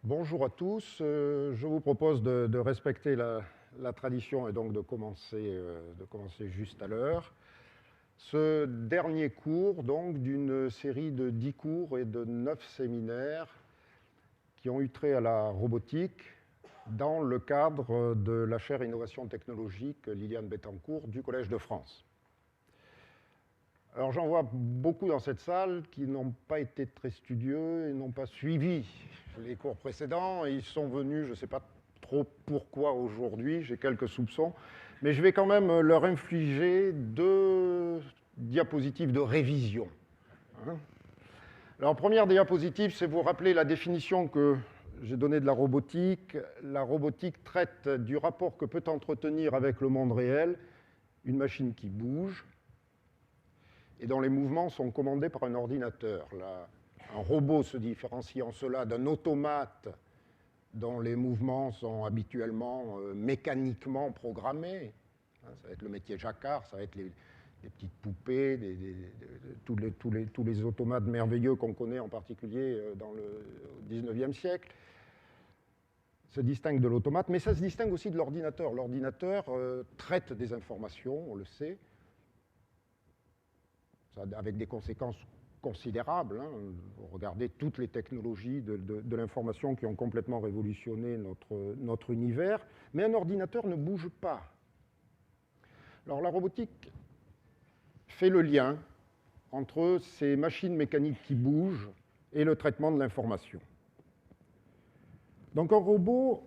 Bonjour à tous. Je vous propose de respecter la tradition et donc de commencer juste à l'heure. Ce dernier cours donc d'une série de 10 cours et de 9 séminaires qui ont eu trait à la robotique dans le cadre de la chaire Innovation technologique Liliane Bettencourt du Collège de France. Alors j'en vois beaucoup dans cette salle qui n'ont pas été très studieux et n'ont pas suivi les cours précédents. Et ils sont venus, je ne sais pas trop pourquoi aujourd'hui, j'ai quelques soupçons, mais je vais quand même leur infliger 2 diapositives de révision. Alors première diapositive, c'est vous rappeler la définition que j'ai donnée de la robotique. La robotique traite du rapport que peut entretenir avec le monde réel une machine qui bouge et dont les mouvements sont commandés par un ordinateur. Un robot se différencie en cela d'un automate dont les mouvements sont habituellement mécaniquement programmés. Ça va être le métier jacquard, ça va être les petites poupées, tous les automates merveilleux qu'on connaît en particulier dans le XIXe siècle. Se distingue de l'automate, mais ça se distingue aussi de l'ordinateur. L'ordinateur traite des informations, on le sait, avec des conséquences considérables. Regardez toutes les technologies de l'information qui ont complètement révolutionné notre univers, mais un ordinateur ne bouge pas. Alors la robotique fait le lien entre ces machines mécaniques qui bougent et le traitement de l'information. Donc un robot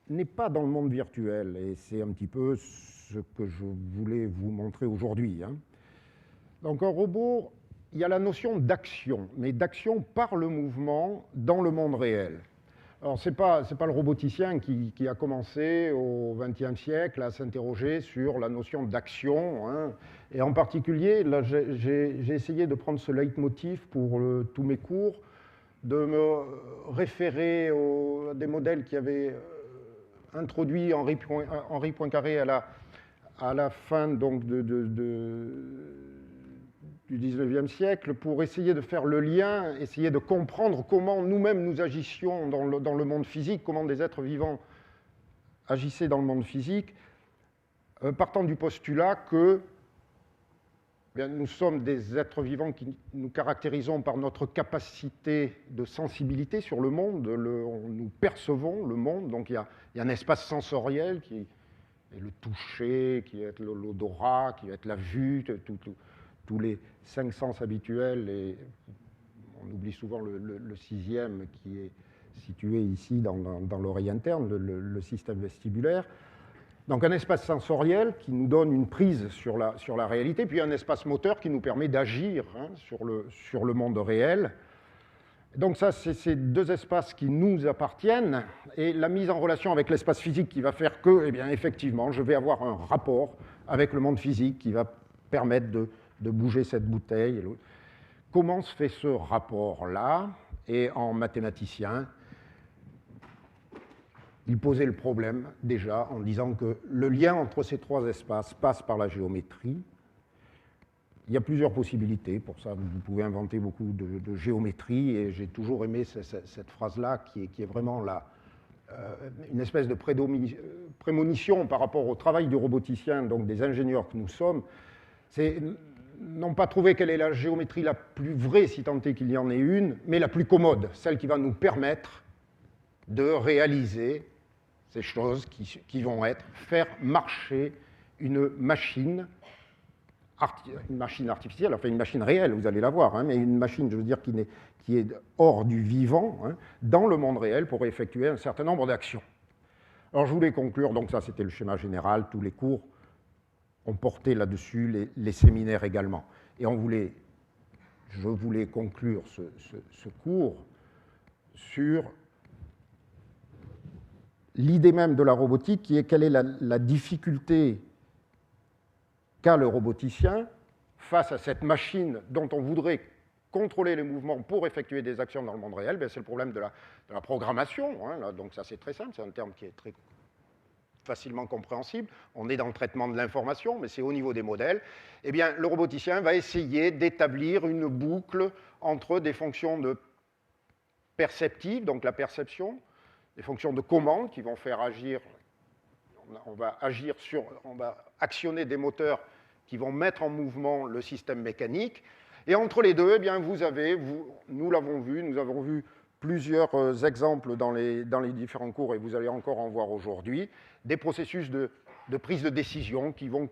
n'est pas dans le monde virtuel, et c'est un petit peu ce que je voulais vous montrer aujourd'hui. Donc un robot, il y a la notion d'action, mais d'action par le mouvement dans le monde réel. Alors ce n'est pas le roboticien qui a commencé au XXe siècle à s'interroger sur la notion d'action. Et en particulier, là, j'ai essayé de prendre ce leitmotiv pour tous mes cours, de me référer à des modèles qui avaient introduit Henri Poincaré à la fin donc, du XIXe siècle pour essayer de faire le lien, essayer de comprendre comment nous-mêmes nous agissions dans le monde physique, comment des êtres vivants agissaient dans le monde physique, partant du postulat que nous sommes des êtres vivants qui nous caractérisons par notre capacité de sensibilité sur le monde, nous percevons le monde, donc il y a un espace sensoriel qui est le toucher, qui est l'odorat, qui va être la vue, tous les 5 sens habituels, et on oublie souvent le 6e qui est situé ici dans l'oreille interne, le système vestibulaire. Donc un espace sensoriel qui nous donne une prise sur la réalité, puis un espace moteur qui nous permet d'agir sur le monde réel. Donc ça, c'est ces 2 espaces qui nous appartiennent, et la mise en relation avec l'espace physique qui va faire que, eh bien, effectivement, je vais avoir un rapport avec le monde physique qui va permettre de bouger cette bouteille. Comment se fait ce rapport-là? Et en mathématicien, il posait le problème déjà en disant que le lien entre ces 3 espaces passe par la géométrie. Il y a plusieurs possibilités, pour ça vous pouvez inventer beaucoup de géométrie, et j'ai toujours aimé cette phrase-là qui est vraiment une espèce de prémonition par rapport au travail du roboticien, donc des ingénieurs que nous sommes. C'est non pas trouver quelle est la géométrie la plus vraie, si tant est qu'il y en ait une, mais la plus commode, celle qui va nous permettre de réaliser ces choses qui vont être faire marcher une machine artificielle, enfin une machine réelle, vous allez la voir, mais une machine, je veux dire, qui est hors du vivant, dans le monde réel pour effectuer un certain nombre d'actions. Alors je voulais conclure, donc ça c'était le schéma général, tous les cours ont porté là-dessus, les séminaires également. Et je voulais conclure ce cours sur l'idée même de la robotique, qui est quelle est la difficulté qu'a le roboticien face à cette machine dont on voudrait contrôler les mouvements pour effectuer des actions dans le monde réel. C'est le problème de la programmation. Donc ça c'est très simple, c'est un terme qui est très facilement compréhensible. On est dans le traitement de l'information, mais c'est au niveau des modèles. Eh bien, le roboticien va essayer d'établir une boucle entre des fonctions de perceptives, donc la perception, des fonctions de commande qui vont faire agir, on va actionner des moteurs qui vont mettre en mouvement le système mécanique. Et entre les deux, eh bien, nous l'avons vu, nous avons vu plusieurs exemples dans les différents cours, et vous allez encore en voir aujourd'hui, des processus de prise de décision qui vont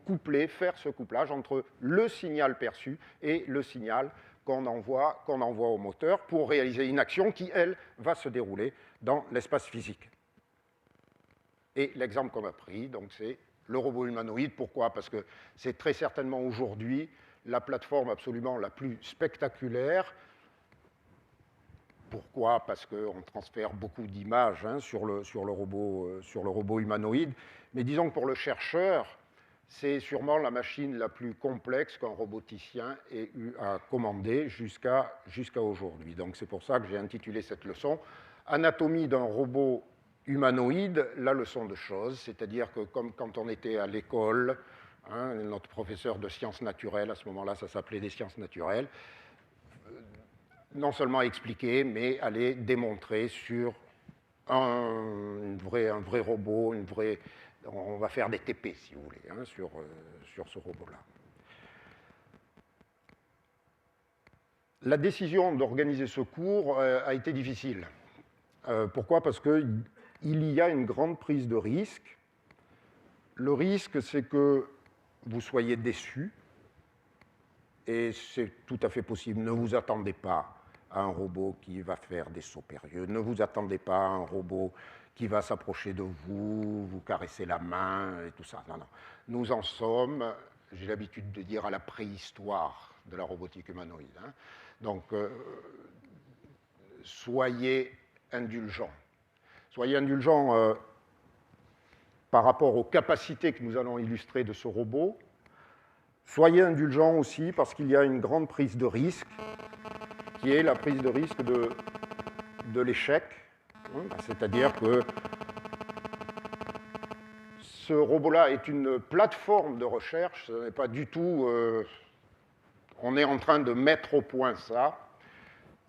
faire ce couplage entre le signal perçu et le signal qu'on envoie au moteur pour réaliser une action qui, elle, va se dérouler dans l'espace physique. Et l'exemple qu'on a pris, donc, c'est le robot humanoïde. Pourquoi? Parce que c'est très certainement aujourd'hui la plateforme absolument la plus spectaculaire. Pourquoi? Parce qu'on transfère beaucoup d'images sur le robot humanoïde. Mais disons que pour le chercheur, c'est sûrement la machine la plus complexe qu'un roboticien ait eu à commander jusqu'à aujourd'hui. Donc c'est pour ça que j'ai intitulé cette leçon « Anatomie d'un robot humanoïde, la leçon de choses », c'est-à-dire que comme quand on était à l'école, notre professeur de sciences naturelles, à ce moment-là, ça s'appelait des sciences naturelles, non seulement expliquer, mais aller démontrer sur un vrai robot, on va faire des TP, si vous voulez, sur ce robot-là. La décision d'organiser ce cours a été difficile. Pourquoi? Parce qu'il y a une grande prise de risque. Le risque, c'est que vous soyez déçus, et c'est tout à fait possible. Ne vous attendez pas à un robot qui va faire des sauts périlleux. Ne vous attendez pas à un robot qui va s'approcher de vous, vous caresser la main et tout ça. Non, non. Nous en sommes, j'ai l'habitude de dire, à la préhistoire de la robotique humanoïde. Donc, soyez indulgents. Soyez indulgents par rapport aux capacités que nous allons illustrer de ce robot. Soyez indulgents aussi parce qu'il y a une grande prise de risque, qui est la prise de risque de l'échec. C'est-à-dire que ce robot-là est une plateforme de recherche, ce n'est pas du tout... on est en train de mettre au point ça,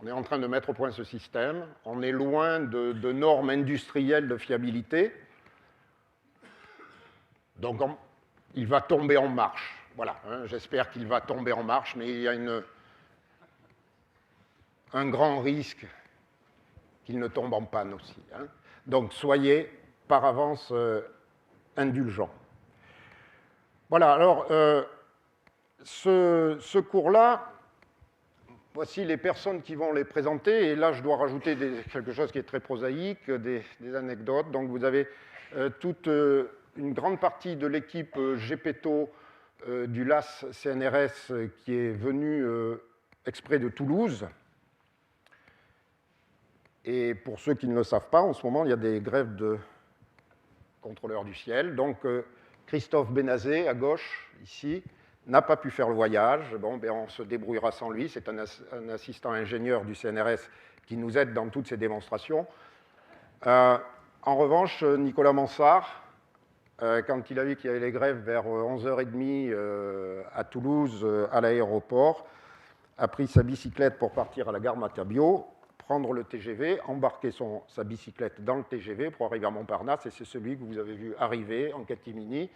on est en train de mettre au point ce système, on est loin de normes industrielles de fiabilité, donc il va tomber en marche. Voilà, j'espère qu'il va tomber en marche, mais il y a un grand risque qu'il ne tombe en panne aussi. Donc soyez par avance indulgents. Voilà, alors ce cours-là, voici les personnes qui vont les présenter, et là je dois rajouter quelque chose qui est très prosaïque, des anecdotes. Donc vous avez toute une grande partie de l'équipe GPTO du LAS CNRS qui est venue exprès de Toulouse. Et pour ceux qui ne le savent pas, en ce moment, il y a des grèves de contrôleurs du ciel. Donc, Christophe Benazé, à gauche, ici, n'a pas pu faire le voyage. Bon, ben, on se débrouillera sans lui. C'est un assistant ingénieur du CNRS qui nous aide dans toutes ces démonstrations. En revanche, Nicolas Mansart, quand il a vu qu'il y avait les grèves vers 11h30 à Toulouse, à l'aéroport, a pris sa bicyclette pour partir à la gare Matabio, prendre le TGV, embarquer sa bicyclette dans le TGV pour arriver à Montparnasse, et c'est celui que vous avez vu arriver en catimini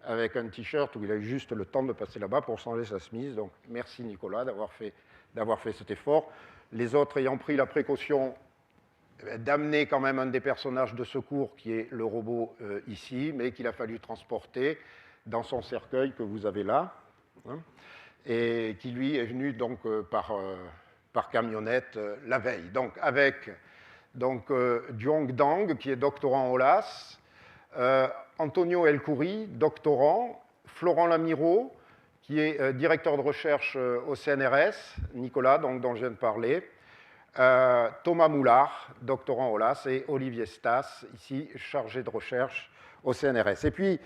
avec un t-shirt où il a eu juste le temps de passer là-bas pour changer sa chemise. Donc merci Nicolas d'avoir fait cet effort. Les autres ayant pris la précaution d'amener quand même un des personnages de secours qui est le robot ici, mais qu'il a fallu transporter dans son cercueil que vous avez là, et qui lui est venu donc par camionnette la veille. Donc avec Duong Dang, qui est doctorant au LAS, Antonio El-Khoury, doctorant, Florent Lamiraud, qui est directeur de recherche au CNRS, Nicolas, donc, dont je viens de parler, Thomas Moulard, doctorant au LAS, et Olivier Stas, ici, chargé de recherche au CNRS. Et puis,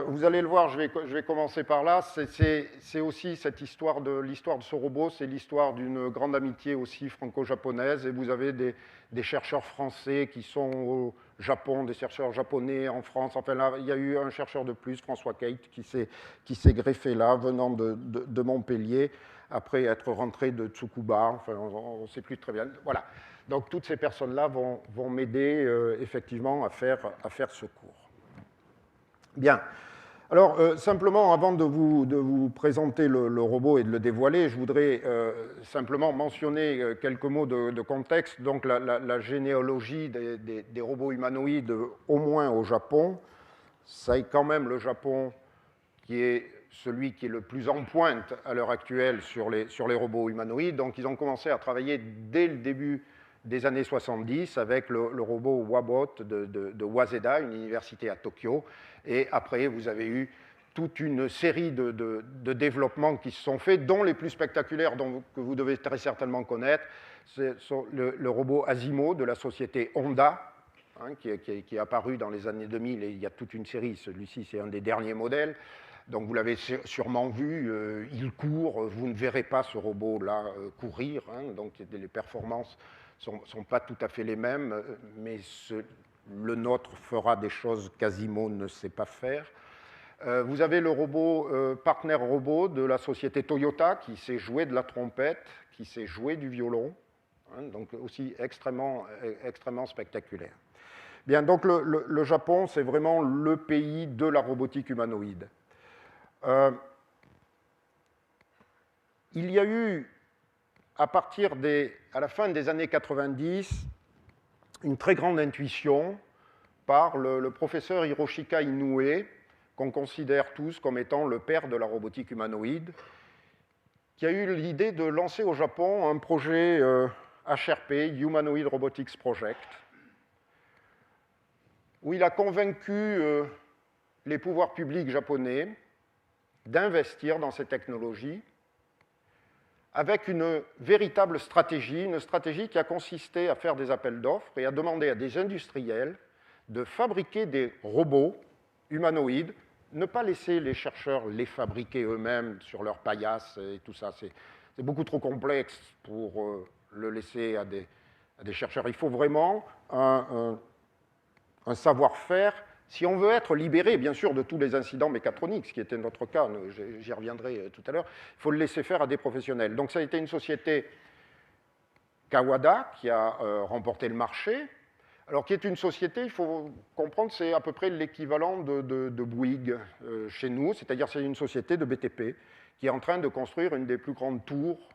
vous allez le voir, je vais commencer par là, c'est aussi l'histoire de ce robot, c'est l'histoire d'une grande amitié aussi franco-japonaise, et vous avez des chercheurs français qui sont au Japon, des chercheurs japonais en France. Enfin là, il y a eu un chercheur de plus, François Kate, qui s'est greffé là, venant de Montpellier, après être rentré de Tsukuba, enfin on ne sait plus très bien. Voilà. Donc toutes ces personnes-là vont m'aider effectivement à faire ce cours. Bien. Alors, simplement, avant de vous présenter le robot et de le dévoiler, je voudrais simplement mentionner quelques mots de contexte. Donc, la généalogie des robots humanoïdes, au moins au Japon, ça est quand même le Japon qui est celui qui est le plus en pointe à l'heure actuelle sur les robots humanoïdes. Donc, ils ont commencé à travailler dès le début des années 70 avec le robot Wabot de Waseda, une université à Tokyo. Et après, vous avez eu toute une série de développements qui se sont faits, dont les plus spectaculaires que vous devez très certainement connaître. C'est le robot Asimo de la société Honda, hein, qui est apparu dans les années 2000, et il y a toute une série. Celui-ci, c'est un des derniers modèles. Donc vous l'avez sûrement vu, il court, vous ne verrez pas ce robot-là courir, hein, donc les performances ne sont pas tout à fait les mêmes, mais le nôtre fera des choses qu'Asimo ne sait pas faire. Vous avez le robot Partner Robot de la société Toyota qui sait jouer de la trompette, qui sait jouer du violon, hein, donc aussi extrêmement spectaculaire. Bien, donc le Japon, c'est vraiment le pays de la robotique humanoïde. Il y a eu, à la fin des années 90, une très grande intuition par le professeur Hiroshika Inoue, qu'on considère tous comme étant le père de la robotique humanoïde, qui a eu l'idée de lancer au Japon un projet HRP, Humanoid Robotics Project, où il a convaincu les pouvoirs publics japonais d'investir dans ces technologies avec une véritable stratégie, une stratégie qui a consisté à faire des appels d'offres et à demander à des industriels de fabriquer des robots humanoïdes, ne pas laisser les chercheurs les fabriquer eux-mêmes sur leur paillasse et tout ça. C'est beaucoup trop complexe pour le laisser à des chercheurs. Il faut vraiment un savoir-faire. Si on veut être libéré, bien sûr, de tous les incidents mécatroniques, ce qui était notre cas, j'y reviendrai tout à l'heure, il faut le laisser faire à des professionnels. Donc ça a été une société Kawada qui a remporté le marché, alors qui est une société, il faut comprendre, c'est à peu près l'équivalent de Bouygues chez nous, c'est-à-dire c'est une société de BTP qui est en train de construire une des plus grandes tours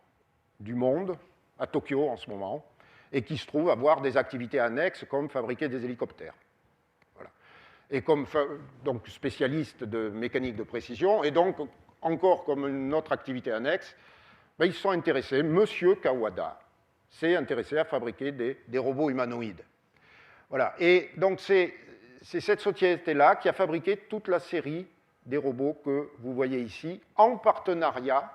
du monde, à Tokyo en ce moment, et qui se trouve avoir des activités annexes comme fabriquer des hélicoptères. Et comme donc, spécialiste de mécanique de précision, et donc encore comme une autre activité annexe, ben, ils se sont intéressés, Monsieur Kawada s'est intéressé à fabriquer des robots humanoïdes. Voilà. Et donc c'est cette société-là qui a fabriqué toute la série des robots que vous voyez ici, en partenariat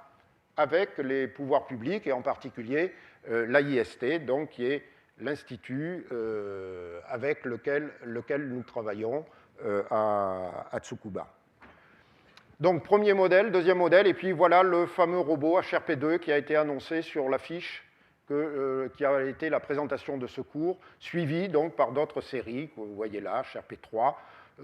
avec les pouvoirs publics, et en particulier l'AIST, donc qui est l'institut avec lequel nous travaillons à Tsukuba. Donc, premier modèle, deuxième modèle, et puis voilà le fameux robot HRP2 qui a été annoncé sur l'affiche, qui a été la présentation de ce cours, suivi donc par d'autres séries, que vous voyez là, HRP3.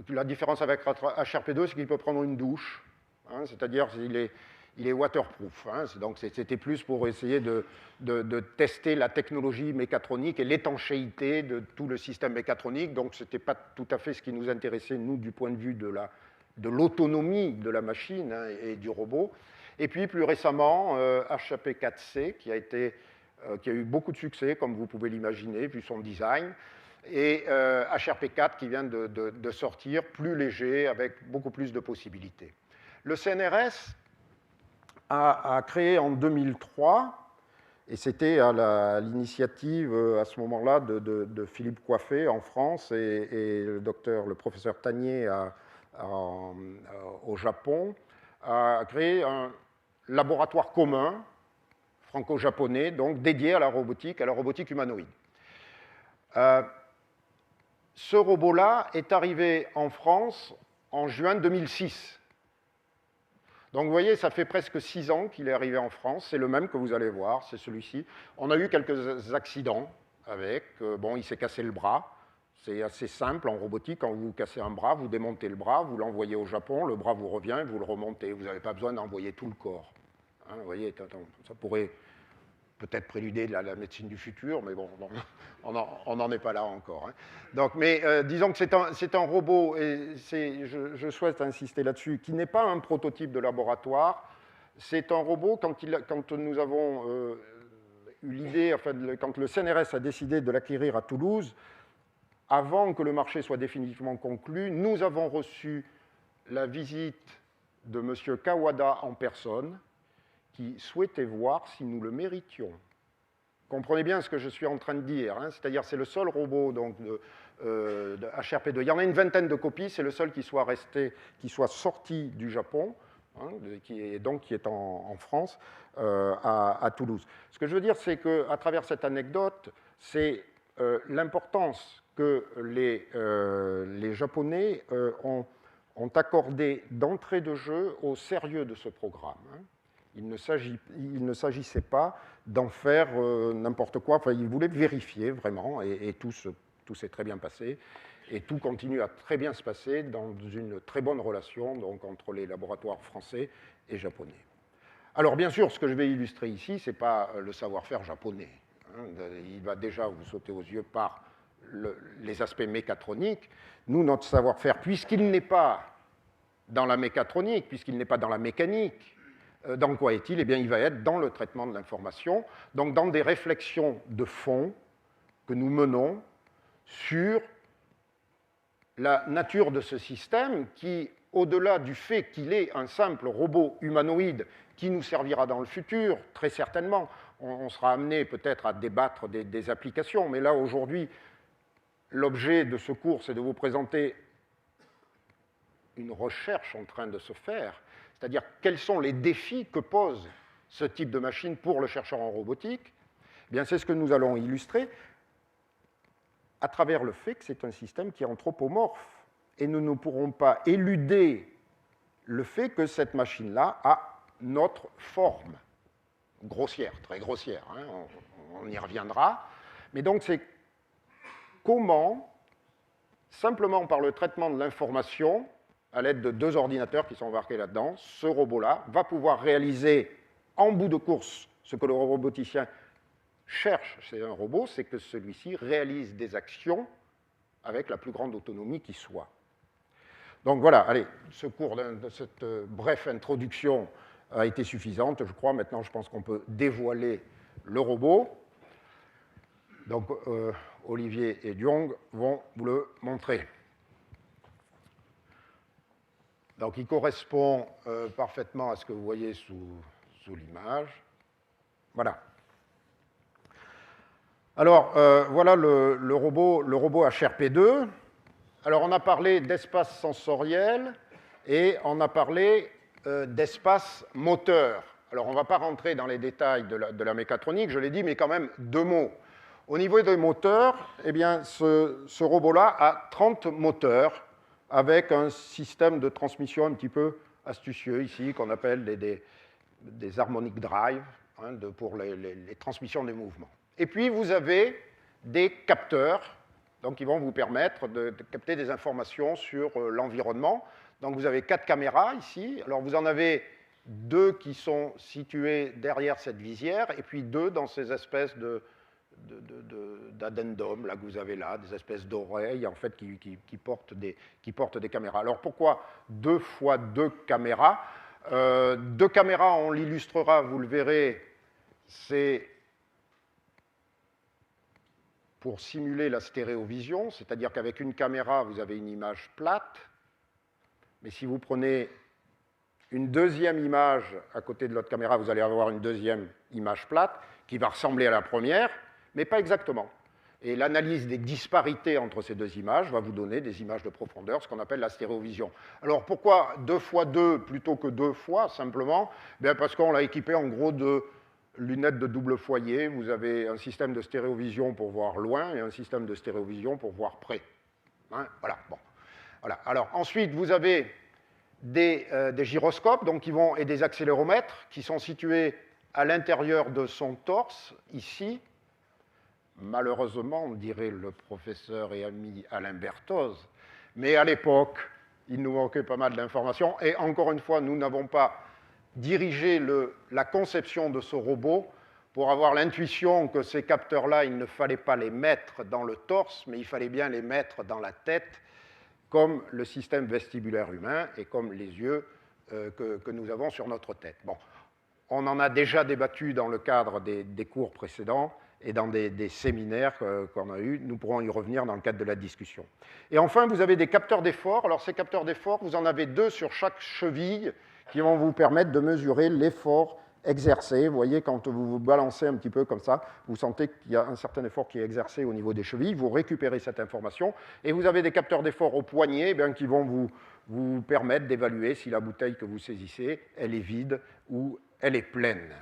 La différence avec HRP2, c'est qu'il peut prendre une douche, hein, c'est-à-dire qu'il est waterproof. Hein, donc c'était plus pour essayer de tester la technologie mécatronique et l'étanchéité de tout le système mécatronique. Donc ce n'était pas tout à fait ce qui nous intéressait, nous, du point de vue de l'autonomie de la machine, hein, et du robot. Et puis plus récemment, HRP4C, qui a eu beaucoup de succès, comme vous pouvez l'imaginer, vu son design, et HRP4 qui vient de sortir, plus léger, avec beaucoup plus de possibilités. Le CNRS a créé en 2003, et c'était à l'initiative à ce moment-là de Philippe Coiffé en France et le professeur Tanier au Japon, a créé un laboratoire commun franco-japonais, donc dédié à la robotique humanoïde. Ce robot-là est arrivé en France en juin 2006. Donc vous voyez, ça fait presque 6 ans qu'il est arrivé en France. C'est le même que vous allez voir, c'est celui-ci. On a eu quelques accidents avec. Bon, il s'est cassé le bras. C'est assez simple en robotique. Quand vous cassez un bras, vous démontez le bras, vous l'envoyez au Japon, le bras vous revient, vous le remontez. Vous n'avez pas besoin d'envoyer tout le corps. Hein, vous voyez, ça pourrait peut-être préluder de la médecine du futur, mais bon, on n'en est pas là encore. Hein. Donc, mais disons que c'est un robot, et je souhaite insister là-dessus, qui n'est pas un prototype de laboratoire. C'est un robot, quand nous avons eu l'idée, enfin, quand le CNRS a décidé de l'acquérir à Toulouse, avant que le marché soit définitivement conclu, nous avons reçu la visite de M. Kawada en personne, qui souhaitait voir si nous le méritions. Comprenez bien ce que je suis en train de dire, hein, c'est-à-dire c'est le seul robot donc, de HRP2. Il y en a une vingtaine de copies, c'est le seul qui soit sorti du Japon, hein, qui est en France, à Toulouse. Ce que je veux dire, c'est qu'à travers cette anecdote, c'est l'importance que les Japonais ont accordé d'entrée de jeu au sérieux de ce programme. Hein. Il ne s'agissait pas d'en faire n'importe quoi. Enfin, ils voulaient vérifier vraiment, et tout s'est très bien passé. Et tout continue à très bien se passer dans une très bonne relation donc, entre les laboratoires français et japonais. Alors, bien sûr, ce que je vais illustrer ici, ce n'est pas le savoir-faire japonais. Hein. Il va déjà vous sauter aux yeux par les aspects mécatroniques. Nous, notre savoir-faire, puisqu'il n'est pas dans la mécatronique, puisqu'il n'est pas dans la mécanique, dans quoi est-il? Eh bien, il va être dans le traitement de l'information, donc dans des réflexions de fond que nous menons sur la nature de ce système qui, au-delà du fait qu'il est un simple robot humanoïde qui nous servira dans le futur, très certainement, on sera amené peut-être à débattre des applications, mais là, aujourd'hui, l'objet de ce cours, c'est de vous présenter une recherche en train de se faire, c'est-à-dire quels sont les défis que pose ce type de machine pour le chercheur en robotique. Eh bien, c'est ce que nous allons illustrer à travers le fait que c'est un système qui est anthropomorphe. Et nous ne pourrons pas éluder le fait que cette machine-là a notre forme, grossière, très grossière, hein, on y reviendra. Mais donc, c'est comment, simplement par le traitement de l'information, à l'aide de deux ordinateurs qui sont embarqués là-dedans, ce robot-là va pouvoir réaliser en bout de course ce que le roboticien cherche chez un robot, c'est que celui-ci réalise des actions avec la plus grande autonomie qui soit. Donc voilà, allez, ce cours de cette brève introduction a été suffisante, je crois. Maintenant, je pense qu'on peut dévoiler le robot. Donc, Olivier et Diong vont vous le montrer. Donc, il correspond parfaitement à ce que vous voyez sous l'image. Voilà. Alors, voilà le robot HRP2. Alors, on a parlé d'espace sensoriel et on a parlé d'espace moteur. Alors, on ne va pas rentrer dans les détails de la mécatronique, je l'ai dit, mais quand même deux mots. Au niveau des moteurs, eh bien, ce robot-là a 30 moteurs avec un système de transmission un petit peu astucieux ici, qu'on appelle des harmonic drive, hein, pour les transmissions des mouvements. Et puis, vous avez des capteurs, donc, qui vont vous permettre de capter des informations sur l'environnement. Donc, vous avez 4 caméras ici. Alors, vous en avez 2 qui sont situées derrière cette visière, et puis 2 dans ces espèces d'addendum là que vous avez là, des espèces d'oreilles en fait qui portent des caméras. Alors pourquoi 2 fois 2 caméras 2 caméras, on l'illustrera, vous le verrez, c'est pour simuler la stéréovision, c'est-à-dire qu'avec une caméra, vous avez une image plate, mais si vous prenez une deuxième image à côté de l'autre caméra, vous allez avoir une deuxième image plate qui va ressembler à la première, mais pas exactement. Et l'analyse des disparités entre ces deux images va vous donner des images de profondeur, ce qu'on appelle la stéréovision. Alors pourquoi 2 fois 2 plutôt que 2 fois, simplement? Bien parce qu'on l'a équipé en gros de lunettes de double foyer. Vous avez un système de stéréovision pour voir loin et un système de stéréovision pour voir près. Hein, voilà, bon. Voilà. Alors ensuite, vous avez des gyroscopes donc, et des accéléromètres qui sont situés à l'intérieur de son torse, ici. Malheureusement, dirait le professeur et ami Alain Berthoz, mais à l'époque, il nous manquait pas mal d'informations, et encore une fois, nous n'avons pas dirigé la conception de ce robot pour avoir l'intuition que ces capteurs-là, il ne fallait pas les mettre dans le torse, mais il fallait bien les mettre dans la tête, comme le système vestibulaire humain et comme les yeux que nous avons sur notre tête. Bon, on en a déjà débattu dans le cadre des cours précédents et dans des séminaires qu'on a eus. Nous pourrons y revenir dans le cadre de la discussion. Et enfin, vous avez des capteurs d'effort. Alors, ces capteurs d'effort, vous en avez 2 sur chaque cheville qui vont vous permettre de mesurer l'effort exercé. Vous voyez, quand vous vous balancez un petit peu comme ça, vous sentez qu'il y a un certain effort qui est exercé au niveau des chevilles. Vous récupérez cette information. Et vous avez des capteurs d'effort au poignet qui vont vous permettre d'évaluer si la bouteille que vous saisissez, elle est vide ou elle est pleine.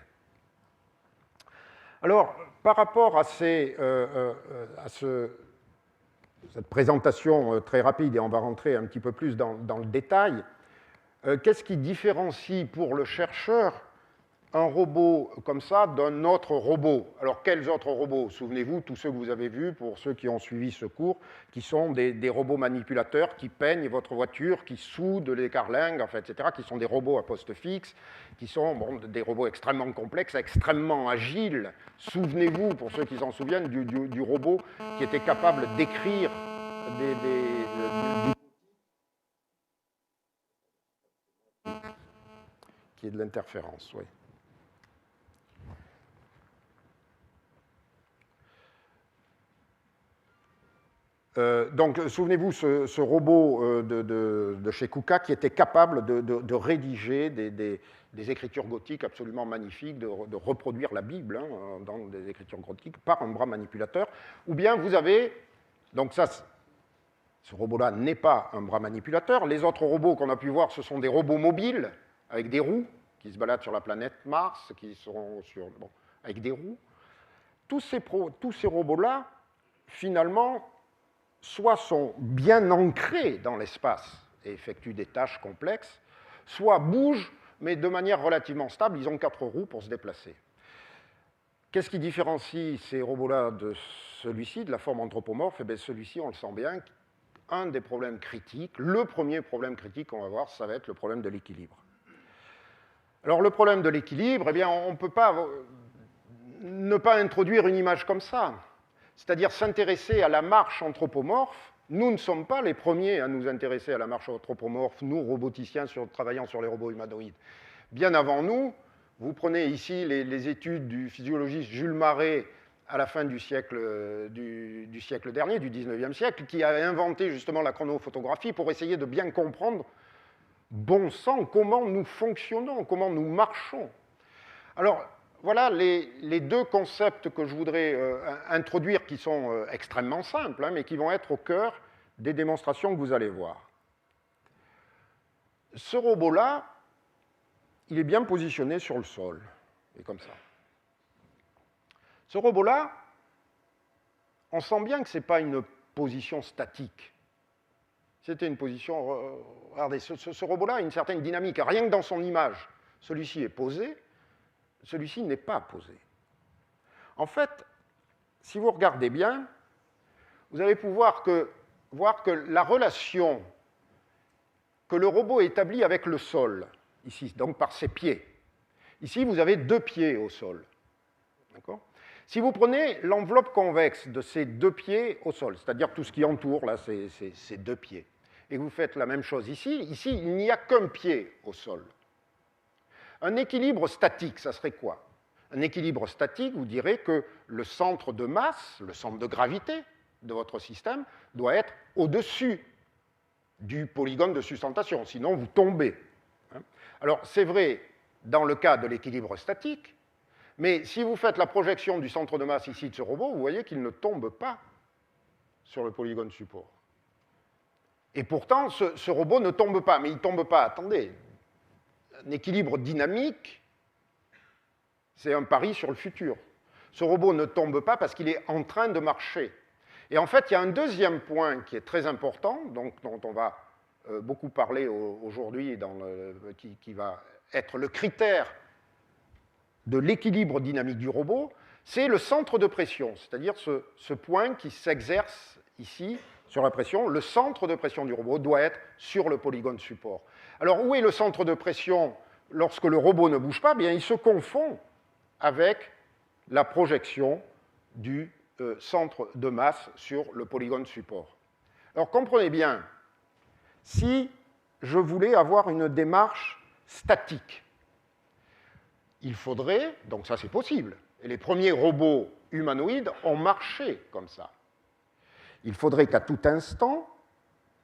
Alors, par rapport à cette présentation très rapide, et on va rentrer un petit peu plus dans le détail, qu'est-ce qui différencie pour le chercheur un robot comme ça d'un autre robot? Alors, quels autres robots? Souvenez-vous, tous ceux que vous avez vus, pour ceux qui ont suivi ce cours, qui sont des robots manipulateurs qui peignent votre voiture, qui soudent les carlingues, enfin, etc., qui sont des robots à poste fixe, qui sont des robots extrêmement complexes, extrêmement agiles. Souvenez-vous, pour ceux qui s'en souviennent, du robot qui était capable d'écrire qui est de l'interférence, oui. Donc, souvenez-vous, ce robot de chez KUKA qui était capable de rédiger des écritures gothiques absolument magnifiques, de reproduire la Bible dans des écritures gothiques par un bras manipulateur. Ou bien vous avez, donc ça, ce robot-là n'est pas un bras manipulateur. Les autres robots qu'on a pu voir, ce sont des robots mobiles avec des roues qui se baladent sur la planète Mars, qui sont avec des roues. Tous ces robots-là, finalement, soit sont bien ancrés dans l'espace et effectuent des tâches complexes, soit bougent, mais de manière relativement stable. Ils ont 4 roues pour se déplacer. Qu'est-ce qui différencie ces robots-là de celui-ci, de la forme anthropomorphe? Eh bien, celui-ci, on le sent bien, un des problèmes critiques, le premier problème critique qu'on va voir, ça va être le problème de l'équilibre. Alors, le problème de l'équilibre, eh bien, on ne peut pas ne pas introduire une image comme ça. C'est-à-dire s'intéresser à la marche anthropomorphe. Nous ne sommes pas les premiers à nous intéresser à la marche anthropomorphe, nous, roboticiens, travaillant sur les robots humanoïdes. Bien avant nous, vous prenez ici les études du physiologiste Jules Maré à la fin du siècle dernier, du 19e siècle, qui a inventé justement la chronophotographie pour essayer de bien comprendre, bon sang, comment nous fonctionnons, comment nous marchons. Alors, voilà les 2 concepts que je voudrais introduire qui sont extrêmement simples, mais qui vont être au cœur des démonstrations que vous allez voir. Ce robot-là, il est bien positionné sur le sol, et comme ça. Ce robot-là, on sent bien que ce n'est pas une position statique. C'était une position... regardez, ce robot-là a une certaine dynamique, rien que dans son image. Celui-ci est posé, celui-ci n'est pas posé. En fait, si vous regardez bien, vous allez pouvoir voir que la relation que le robot établit avec le sol, ici, donc par ses pieds, ici, vous avez 2 pieds au sol. D'accord ? Si vous prenez l'enveloppe convexe de ces 2 pieds au sol, c'est-à-dire tout ce qui entoure là, ces 2 pieds, et que vous faites la même chose ici, il n'y a qu'un pied au sol. Un équilibre statique, ça serait quoi? Un équilibre statique, vous direz que le centre de masse, le centre de gravité de votre système, doit être au-dessus du polygone de sustentation, sinon vous tombez. Alors, c'est vrai dans le cas de l'équilibre statique, mais si vous faites la projection du centre de masse ici de ce robot, vous voyez qu'il ne tombe pas sur le polygone support. Et pourtant, ce robot ne tombe pas, mais il ne tombe pas, attendez, un équilibre dynamique, c'est un pari sur le futur. Ce robot ne tombe pas parce qu'il est en train de marcher. Et en fait, il y a un deuxième point qui est très important, dont on va beaucoup parler aujourd'hui, qui va être le critère de l'équilibre dynamique du robot, c'est le centre de pression, c'est-à-dire ce point qui s'exerce ici sur la pression. Le centre de pression du robot doit être sur le polygone support. Alors, où est le centre de pression lorsque le robot ne bouge pas? Bien, il se confond avec la projection du centre de masse sur le polygone support. Alors comprenez bien, si je voulais avoir une démarche statique, il faudrait, donc ça c'est possible, et les premiers robots humanoïdes ont marché comme ça. Il faudrait qu'à tout instant,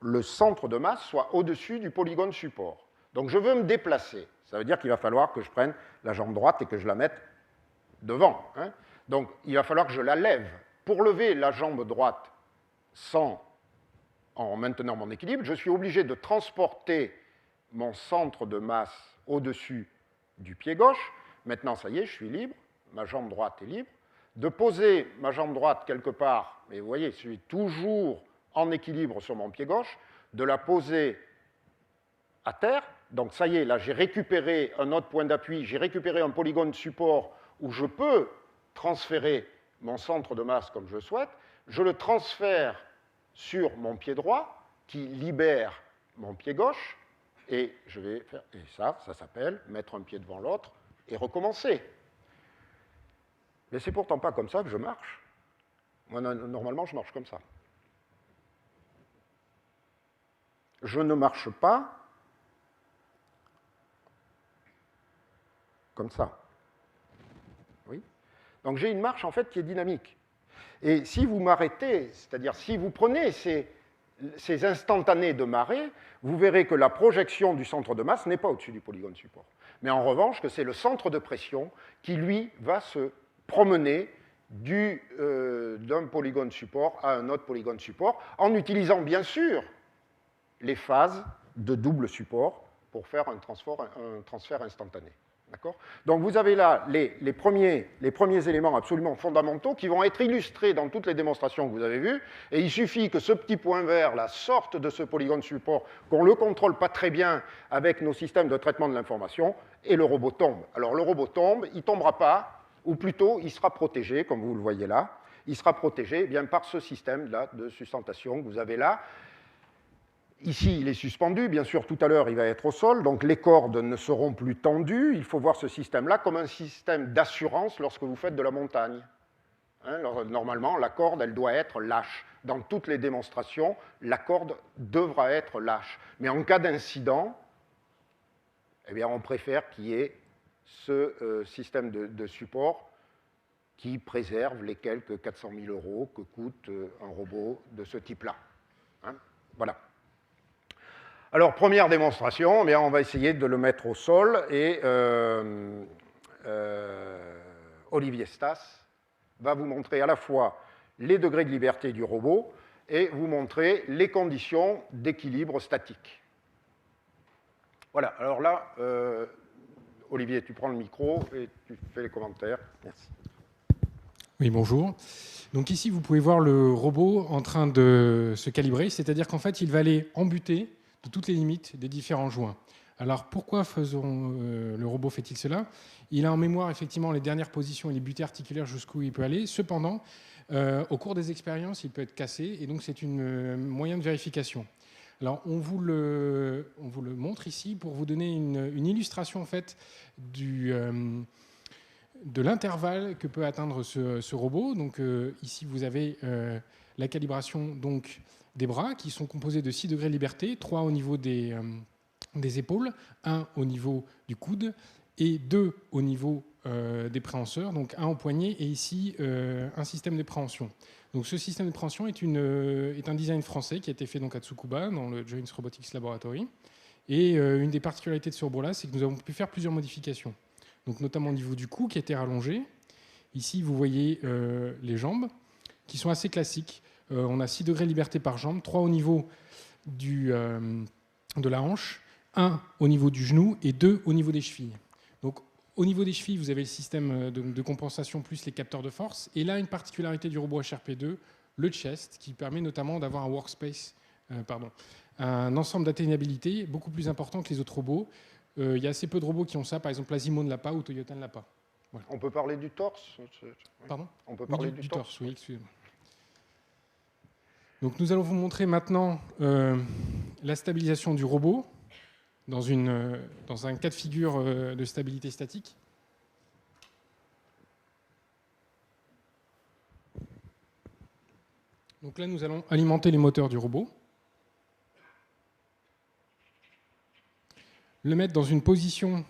le centre de masse soit au-dessus du polygone support. Donc je veux me déplacer. Ça veut dire qu'il va falloir que je prenne la jambe droite et que je la mette devant. Hein. Donc il va falloir que je la lève. Pour lever la jambe droite en maintenant mon équilibre, je suis obligé de transporter mon centre de masse au-dessus du pied gauche. Maintenant, ça y est, je suis libre, ma jambe droite est libre. De poser ma jambe droite quelque part, mais vous voyez, je suis toujours en équilibre sur mon pied gauche, de la poser à terre. Donc ça y est, là j'ai récupéré un autre point d'appui, j'ai récupéré un polygone support où je peux transférer mon centre de masse comme je souhaite. Je le transfère sur mon pied droit qui libère mon pied gauche et je vais faire, et ça s'appelle mettre un pied devant l'autre et recommencer. Mais c'est pourtant pas comme ça que je marche. Moi, normalement, je marche comme ça. Je ne marche pas comme ça. Oui. Donc j'ai une marche en fait qui est dynamique. Et si vous m'arrêtez, c'est-à-dire si vous prenez ces instantanés de marée, vous verrez que la projection du centre de masse n'est pas au-dessus du polygone support. Mais en revanche, que c'est le centre de pression qui, lui, va se promener d'un polygone support à un autre polygone support, en utilisant bien sûr les phases de double support pour faire un transfert instantané. Donc vous avez là les premiers éléments absolument fondamentaux qui vont être illustrés dans toutes les démonstrations que vous avez vues, et il suffit que ce petit point vert là, sorte de ce polygone support, qu'on ne le contrôle pas très bien avec nos systèmes de traitement de l'information, et le robot tombe. Alors le robot tombe, il ne tombera pas, ou plutôt il sera protégé, comme vous le voyez là, il sera protégé bien, par ce système là, de sustentation que vous avez là. Ici, il est suspendu, bien sûr, tout à l'heure, il va être au sol, donc les cordes ne seront plus tendues. Il faut voir ce système-là comme un système d'assurance lorsque vous faites de la montagne. Hein, normalement, la corde, elle doit être lâche. Dans toutes les démonstrations, la corde devra être lâche. Mais en cas d'incident, eh bien, on préfère qu'il y ait ce système de support qui préserve les quelques 400 000 € que coûte un robot de ce type-là. Hein, voilà. Alors, première démonstration, eh bien, on va essayer de le mettre au sol et Olivier Stas va vous montrer à la fois les degrés de liberté du robot et vous montrer les conditions d'équilibre statique. Voilà, alors là, Olivier, tu prends le micro et tu fais les commentaires. Merci. Oui, bonjour. Donc ici, vous pouvez voir le robot en train de se calibrer, c'est-à-dire qu'en fait, il va aller embuter de toutes les limites des différents joints. Alors pourquoi le robot fait-il cela? Il a en mémoire effectivement les dernières positions et les butées articulaires jusqu'où il peut aller. Cependant, au cours des expériences, il peut être cassé et donc c'est un moyen de vérification. Alors on vous le montre ici pour vous donner une illustration en fait de l'intervalle que peut atteindre ce robot. Donc ici vous avez la calibration donc des bras qui sont composés de 6 degrés de liberté, 3 au niveau des épaules, 1 au niveau du coude et 2 au niveau des préhenseurs, donc 1 au poignet et ici un système de préhension. Donc ce système de préhension est un design français qui a été fait donc à Tsukuba dans le Joint Robotics Laboratory. Et une des particularités de ce robot-là, c'est que nous avons pu faire plusieurs modifications. Donc notamment au niveau du cou qui a été rallongé. Ici, vous voyez les jambes qui sont assez classiques. On a 6 degrés de liberté par jambe, 3 au niveau de la hanche, 1 au niveau du genou et 2 au niveau des chevilles. Donc, au niveau des chevilles, vous avez le système de compensation plus les capteurs de force. Et là, une particularité du robot HRP2, le chest, qui permet notamment d'avoir un workspace, un ensemble d'atteignabilité beaucoup plus important que les autres robots. Il y a assez peu de robots qui ont ça. Par exemple, Asimo ne l'a pas ou Toyota ne l'a pas. Voilà. On peut parler du torse? Pardon? On peut parler du torse, oui, excusez-moi. Donc nous allons vous montrer maintenant la stabilisation du robot dans un cas de figure de stabilité statique. Donc là, nous allons alimenter les moteurs du robot. Le mettre dans une position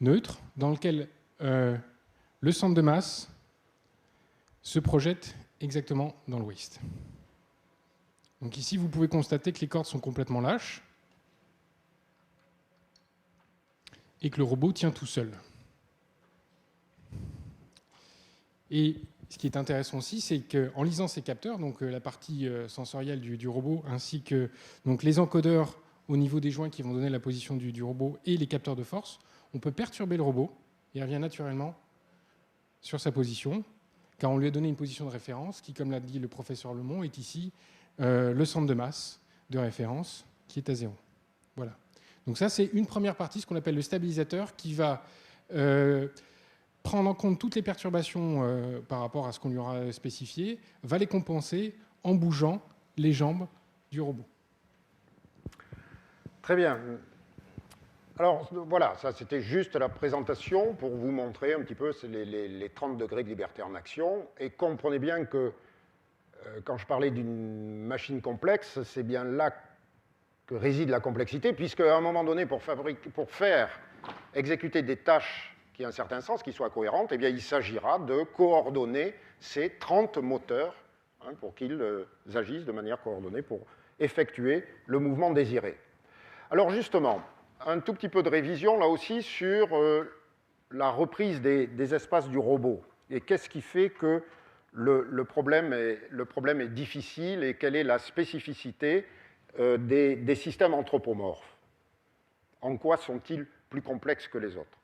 neutre dans laquelle le centre de masse se projette exactement dans le waste. Donc ici, vous pouvez constater que les cordes sont complètement lâches et que le robot tient tout seul. Et ce qui est intéressant aussi, c'est qu'en lisant ces capteurs, donc la partie sensorielle du robot, ainsi que donc les encodeurs au niveau des joints qui vont donner la position du robot et les capteurs de force, on peut perturber le robot et il revient naturellement sur sa position, car on lui a donné une position de référence qui, comme l'a dit le professeur Lemont, est ici le centre de masse de référence qui est à 0. Voilà. Donc ça, c'est une première partie, ce qu'on appelle le stabilisateur, qui va prendre en compte toutes les perturbations par rapport à ce qu'on lui aura spécifié, va les compenser en bougeant les jambes du robot. Très bien. Alors voilà, ça c'était juste la présentation pour vous montrer un petit peu les 30 degrés de liberté en action. Et comprenez bien que quand je parlais d'une machine complexe, c'est bien là que réside la complexité, puisque à un moment donné, pour faire exécuter des tâches qui aient un certain sens, qui soient cohérentes, eh bien, il s'agira de coordonner ces 30 moteurs pour qu'ils agissent de manière coordonnée pour effectuer le mouvement désiré. Alors justement, un tout petit peu de révision là aussi sur la reprise des espaces du robot. Et qu'est-ce qui fait que le problème est difficile et quelle est la spécificité des systèmes anthropomorphes? En quoi sont-ils plus complexes que les autres?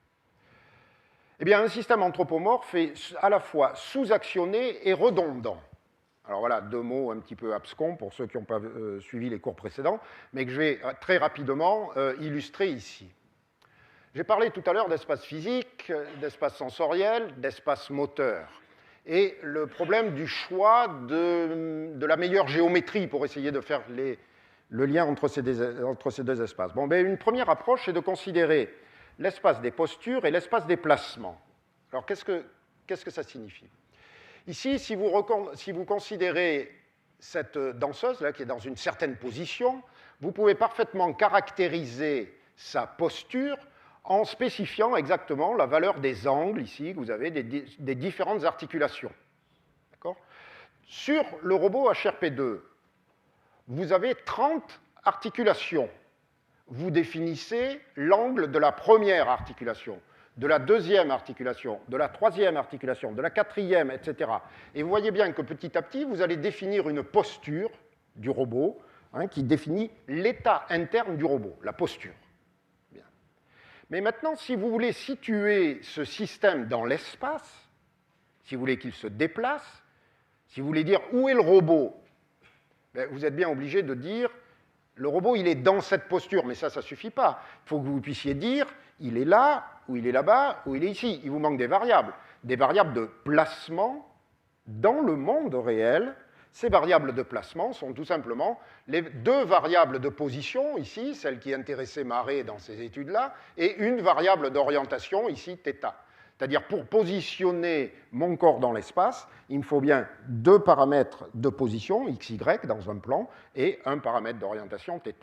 Eh bien, un système anthropomorphe est à la fois sous-actionné et redondant. Alors voilà, deux mots un petit peu abscons pour ceux qui n'ont pas suivi les cours précédents, mais que je vais très rapidement illustrer ici. J'ai parlé tout à l'heure d'espace physique, d'espace sensoriel, d'espace moteur. Et le problème du choix de la meilleure géométrie pour essayer de faire le lien entre ces deux espaces. Bon, ben, une première approche, c'est de considérer l'espace des postures et l'espace des placements. Alors, qu'est-ce que ça signifie? Ici, si vous considérez cette danseuse-là qui est dans une certaine position, vous pouvez parfaitement caractériser sa posture en spécifiant exactement la valeur des angles, ici, que vous avez des différentes articulations. D'accord? Sur le robot HRP2, vous avez 30 articulations. Vous définissez l'angle de la première articulation, de la deuxième articulation, de la troisième articulation, de la quatrième, etc. Et vous voyez bien que petit à petit, vous allez définir une posture du robot qui définit l'état interne du robot, la posture. Bien. Mais maintenant, si vous voulez situer ce système dans l'espace, si vous voulez qu'il se déplace, si vous voulez dire où est le robot, ben, vous êtes bien obligé de dire le robot, il est dans cette posture, mais ça ne suffit pas. Il faut que vous puissiez dire il est là, ou il est là-bas, ou il est ici. Il vous manque des variables de placement dans le monde réel. Ces variables de placement sont tout simplement les deux variables de position, ici, celle qui intéressait Maré dans ces études-là, et une variable d'orientation, ici, θ. C'est-à-dire, pour positionner mon corps dans l'espace, il me faut bien deux paramètres de position, x, y, dans un plan, et un paramètre d'orientation, θ.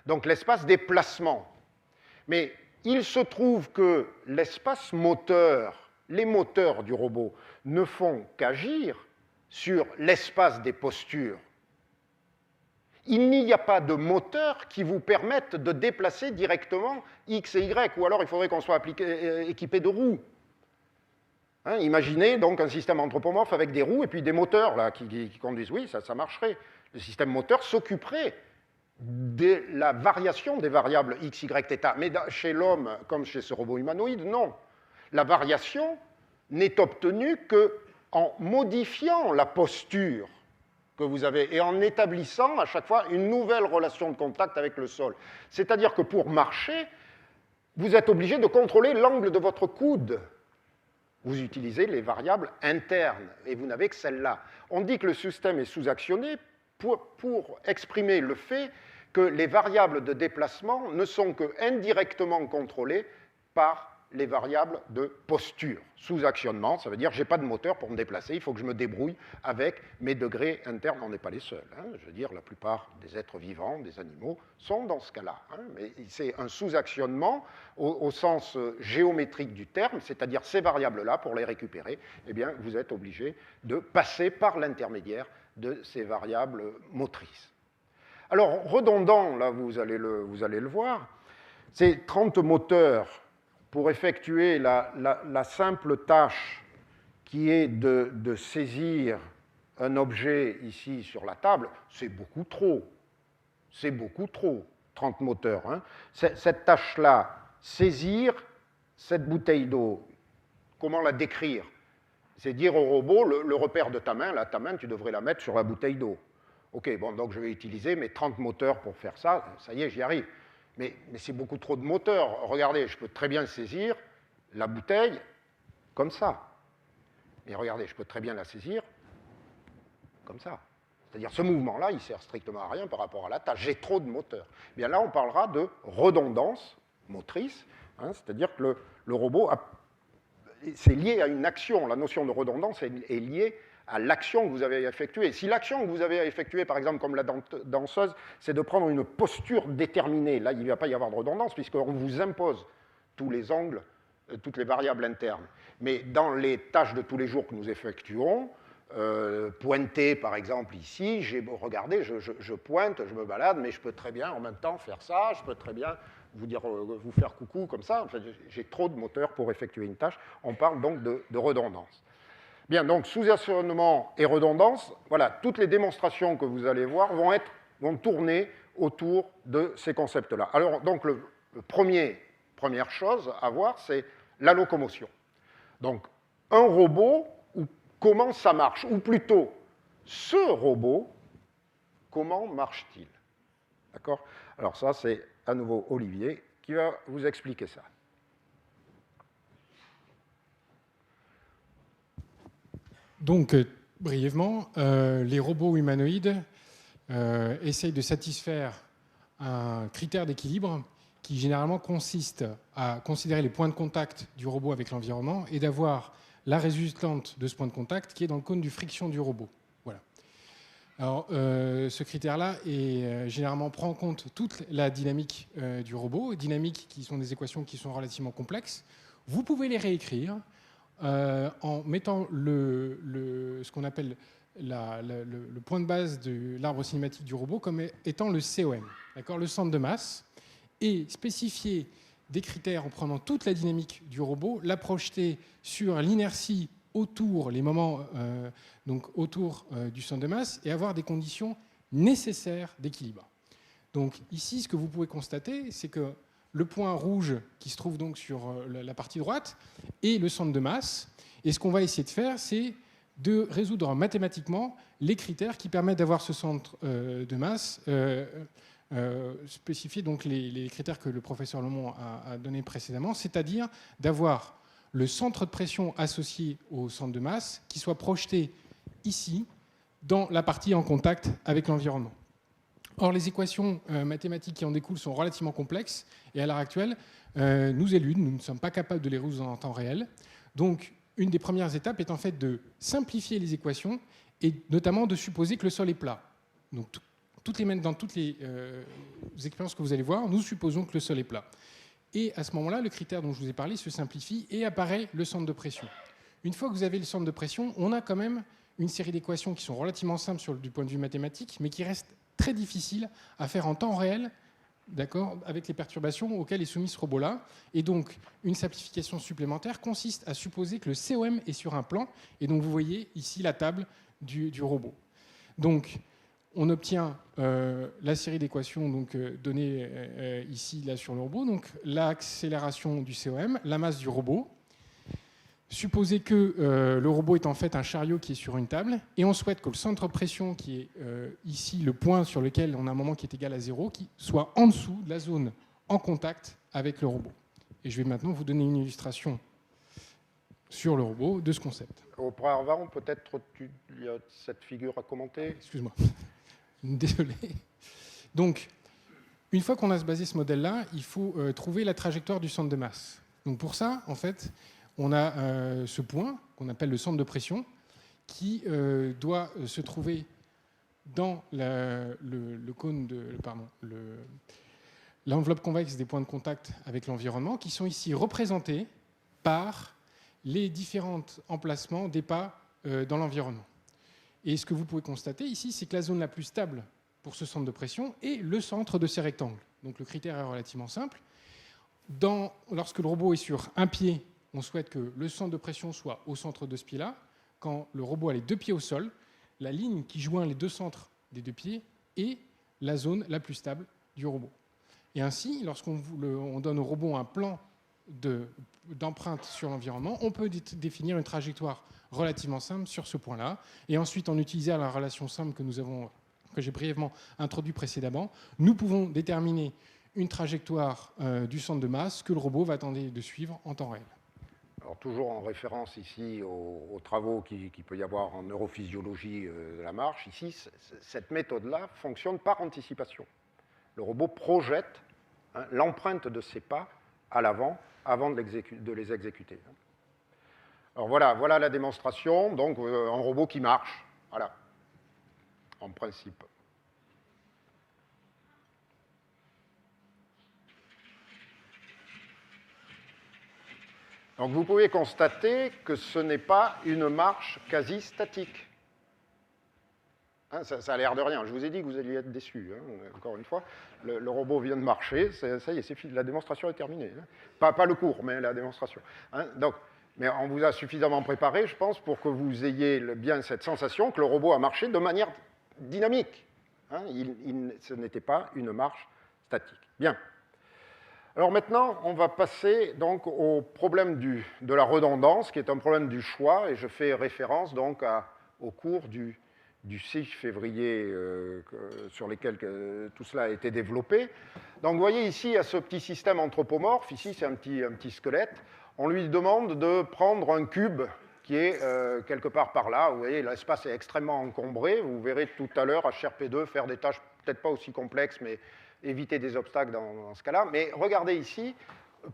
Donc, l'espace des placements. Mais il se trouve que l'espace moteur, les moteurs du robot, ne font qu'agir sur l'espace des postures. Il n'y a pas de moteur qui vous permette de déplacer directement x et y, ou alors il faudrait qu'on soit équipé de roues. Imaginez donc un système anthropomorphe avec des roues et puis des moteurs là, qui conduisent. Oui, ça marcherait. Le système moteur s'occuperait de la variation des variables x, y, θ. Mais chez l'homme, comme chez ce robot humanoïde, non. La variation n'est obtenue qu'en modifiant la posture que vous avez et en établissant à chaque fois une nouvelle relation de contact avec le sol. C'est-à-dire que pour marcher, vous êtes obligé de contrôler l'angle de votre coude. Vous utilisez les variables internes, et vous n'avez que celles-là. On dit que le système est sous-actionné pour exprimer le fait que les variables de déplacement ne sont qu'indirectement contrôlées par les variables de posture. Sous-actionnement, ça veut dire que je n'ai pas de moteur pour me déplacer, il faut que je me débrouille avec mes degrés internes. On n'est pas les seuls. Je veux dire, la plupart des êtres vivants, des animaux, sont dans ce cas-là. Mais c'est un sous-actionnement au sens géométrique du terme, c'est-à-dire ces variables-là, pour les récupérer, eh bien, vous êtes obligé de passer par l'intermédiaire de ces variables motrices. Alors, redondant, là, vous allez le voir, c'est 30 moteurs pour effectuer la simple tâche qui est de saisir un objet ici sur la table, c'est beaucoup trop. C'est beaucoup trop, 30 moteurs. Cette tâche-là, saisir cette bouteille d'eau, comment la décrire? C'est dire au robot, le repère de ta main, ta main, tu devrais la mettre sur la bouteille d'eau. OK, bon, donc je vais utiliser mes 30 moteurs pour faire ça, ça y est, j'y arrive. Mais c'est beaucoup trop de moteurs. Regardez, je peux très bien saisir la bouteille comme ça. Mais regardez, je peux très bien la saisir comme ça. C'est-à-dire ce mouvement-là, il ne sert strictement à rien par rapport à la tâche. J'ai trop de moteurs. Bien là, on parlera de redondance motrice, c'est-à-dire que le robot, c'est lié à une action. La notion de redondance est liée à l'action que vous avez effectuée. Si l'action que vous avez effectuée, par exemple, comme la danseuse, c'est de prendre une posture déterminée, là, il ne va pas y avoir de redondance, puisqu'on vous impose tous les angles, toutes les variables internes. Mais dans les tâches de tous les jours que nous effectuons, pointer, par exemple, ici, regardez, je pointe, je me balade, mais je peux très bien, en même temps, faire ça, je peux très bien vous faire coucou, comme ça. Enfin, j'ai trop de moteurs pour effectuer une tâche. On parle donc de redondance. Bien, donc sous-actionnement et redondance, voilà, toutes les démonstrations que vous allez voir vont tourner autour de ces concepts-là. Alors, donc, première chose à voir, c'est la locomotion. Donc, un robot, comment ça marche? Ou plutôt, ce robot, comment marche-t-il? D'accord? Alors ça, c'est à nouveau Olivier qui va vous expliquer ça. Donc, brièvement, les robots humanoïdes essayent de satisfaire un critère d'équilibre qui généralement consiste à considérer les points de contact du robot avec l'environnement et d'avoir la résultante de ce point de contact qui est dans le cône de friction du robot. Voilà. Alors, ce critère-là généralement prend en compte toute la dynamique du robot, dynamiques qui sont des équations qui sont relativement complexes. Vous pouvez les réécrire en mettant ce qu'on appelle le point de base de l'arbre cinématique du robot comme étant le COM, le centre de masse, et spécifier des critères en prenant toute la dynamique du robot, la projeter sur l'inertie autour, les moments autour du centre de masse, et avoir des conditions nécessaires d'équilibre. Donc ici, ce que vous pouvez constater, c'est que le point rouge qui se trouve donc sur la partie droite est le centre de masse. Et ce qu'on va essayer de faire, c'est de résoudre mathématiquement les critères qui permettent d'avoir ce centre de masse, spécifier donc les critères que le professeur Lomont a donnés précédemment, c'est-à-dire d'avoir le centre de pression associé au centre de masse qui soit projeté ici, dans la partie en contact avec l'environnement. Or, les équations mathématiques qui en découlent sont relativement complexes et à l'heure actuelle, nous éludent, nous ne sommes pas capables de les résoudre en temps réel. Donc, une des premières étapes est en fait de simplifier les équations et notamment de supposer que le sol est plat. Donc, dans toutes les expériences que vous allez voir, nous supposons que le sol est plat. Et à ce moment-là, le critère dont je vous ai parlé se simplifie et apparaît le centre de pression. Une fois que vous avez le centre de pression, on a quand même une série d'équations qui sont relativement simples du point de vue mathématique, mais qui restent très difficiles à faire en temps réel, d'accord, avec les perturbations auxquelles est soumis ce robot-là. Et donc, une simplification supplémentaire consiste à supposer que le COM est sur un plan. Et donc, vous voyez ici la table du robot. Donc, on obtient la série d'équations données ici là, sur le robot. Donc, l'accélération du COM, la masse du robot. Supposer que le robot est en fait un chariot qui est sur une table, et on souhaite que le centre de pression, qui est ici le point sur lequel on a un moment qui est égal à 0, qui soit en dessous de la zone en contact avec le robot. Et je vais maintenant vous donner une illustration sur le robot de ce concept. Auparavant, peut-être il y a cette figure à commenter. Excuse-moi. Désolé. Donc, une fois qu'on a basé ce modèle-là, il faut trouver la trajectoire du centre de masse. Donc pour ça, en fait, on a ce point qu'on appelle le centre de pression qui doit se trouver dans le cône l'enveloppe convexe des points de contact avec l'environnement, qui sont ici représentés par les différents emplacements des pas dans l'environnement. Et ce que vous pouvez constater ici, c'est que la zone la plus stable pour ce centre de pression est le centre de ces rectangles. Donc le critère est relativement simple. Lorsque le robot est sur un pied, on souhaite que le centre de pression soit au centre de ce pied-là. Quand le robot a les deux pieds au sol, la ligne qui joint les deux centres des deux pieds est la zone la plus stable du robot. Et ainsi, lorsqu'on donne au robot un plan d'empreinte sur l'environnement, on peut définir une trajectoire relativement simple sur ce point-là. Et ensuite, en utilisant la relation simple que j'ai brièvement introduite précédemment, nous pouvons déterminer une trajectoire du centre de masse que le robot va tenter de suivre en temps réel. Alors toujours en référence ici aux travaux qu'il peut y avoir en neurophysiologie de la marche, ici, cette méthode-là fonctionne par anticipation. Le robot projette l'empreinte de ses pas à l'avant avant de les exécuter. Alors voilà la démonstration, donc un robot qui marche, voilà, en principe. Donc vous pouvez constater que ce n'est pas une marche quasi statique. Hein, ça a l'air de rien. Je vous ai dit que vous alliez être déçus. Hein. Encore une fois, le robot vient de marcher. Ça y est, la démonstration est terminée. Hein. Pas le cours, mais la démonstration. Hein. Donc, mais on vous a suffisamment préparé, je pense, pour que vous ayez bien cette sensation que le robot a marché de manière dynamique. Hein. Ce n'était pas une marche statique. Bien. Alors maintenant, on va passer donc au problème de la redondance, qui est un problème du choix, et je fais référence donc au cours du 6 février sur lesquels tout cela a été développé. Donc vous voyez ici, il y a ce petit système anthropomorphe, ici c'est un petit squelette. On lui demande de prendre un cube qui est quelque part par là. Vous voyez, l'espace est extrêmement encombré. Vous verrez tout à l'heure HRP2 faire des tâches peut-être pas aussi complexes, mais éviter des obstacles dans ce cas-là. Mais regardez ici,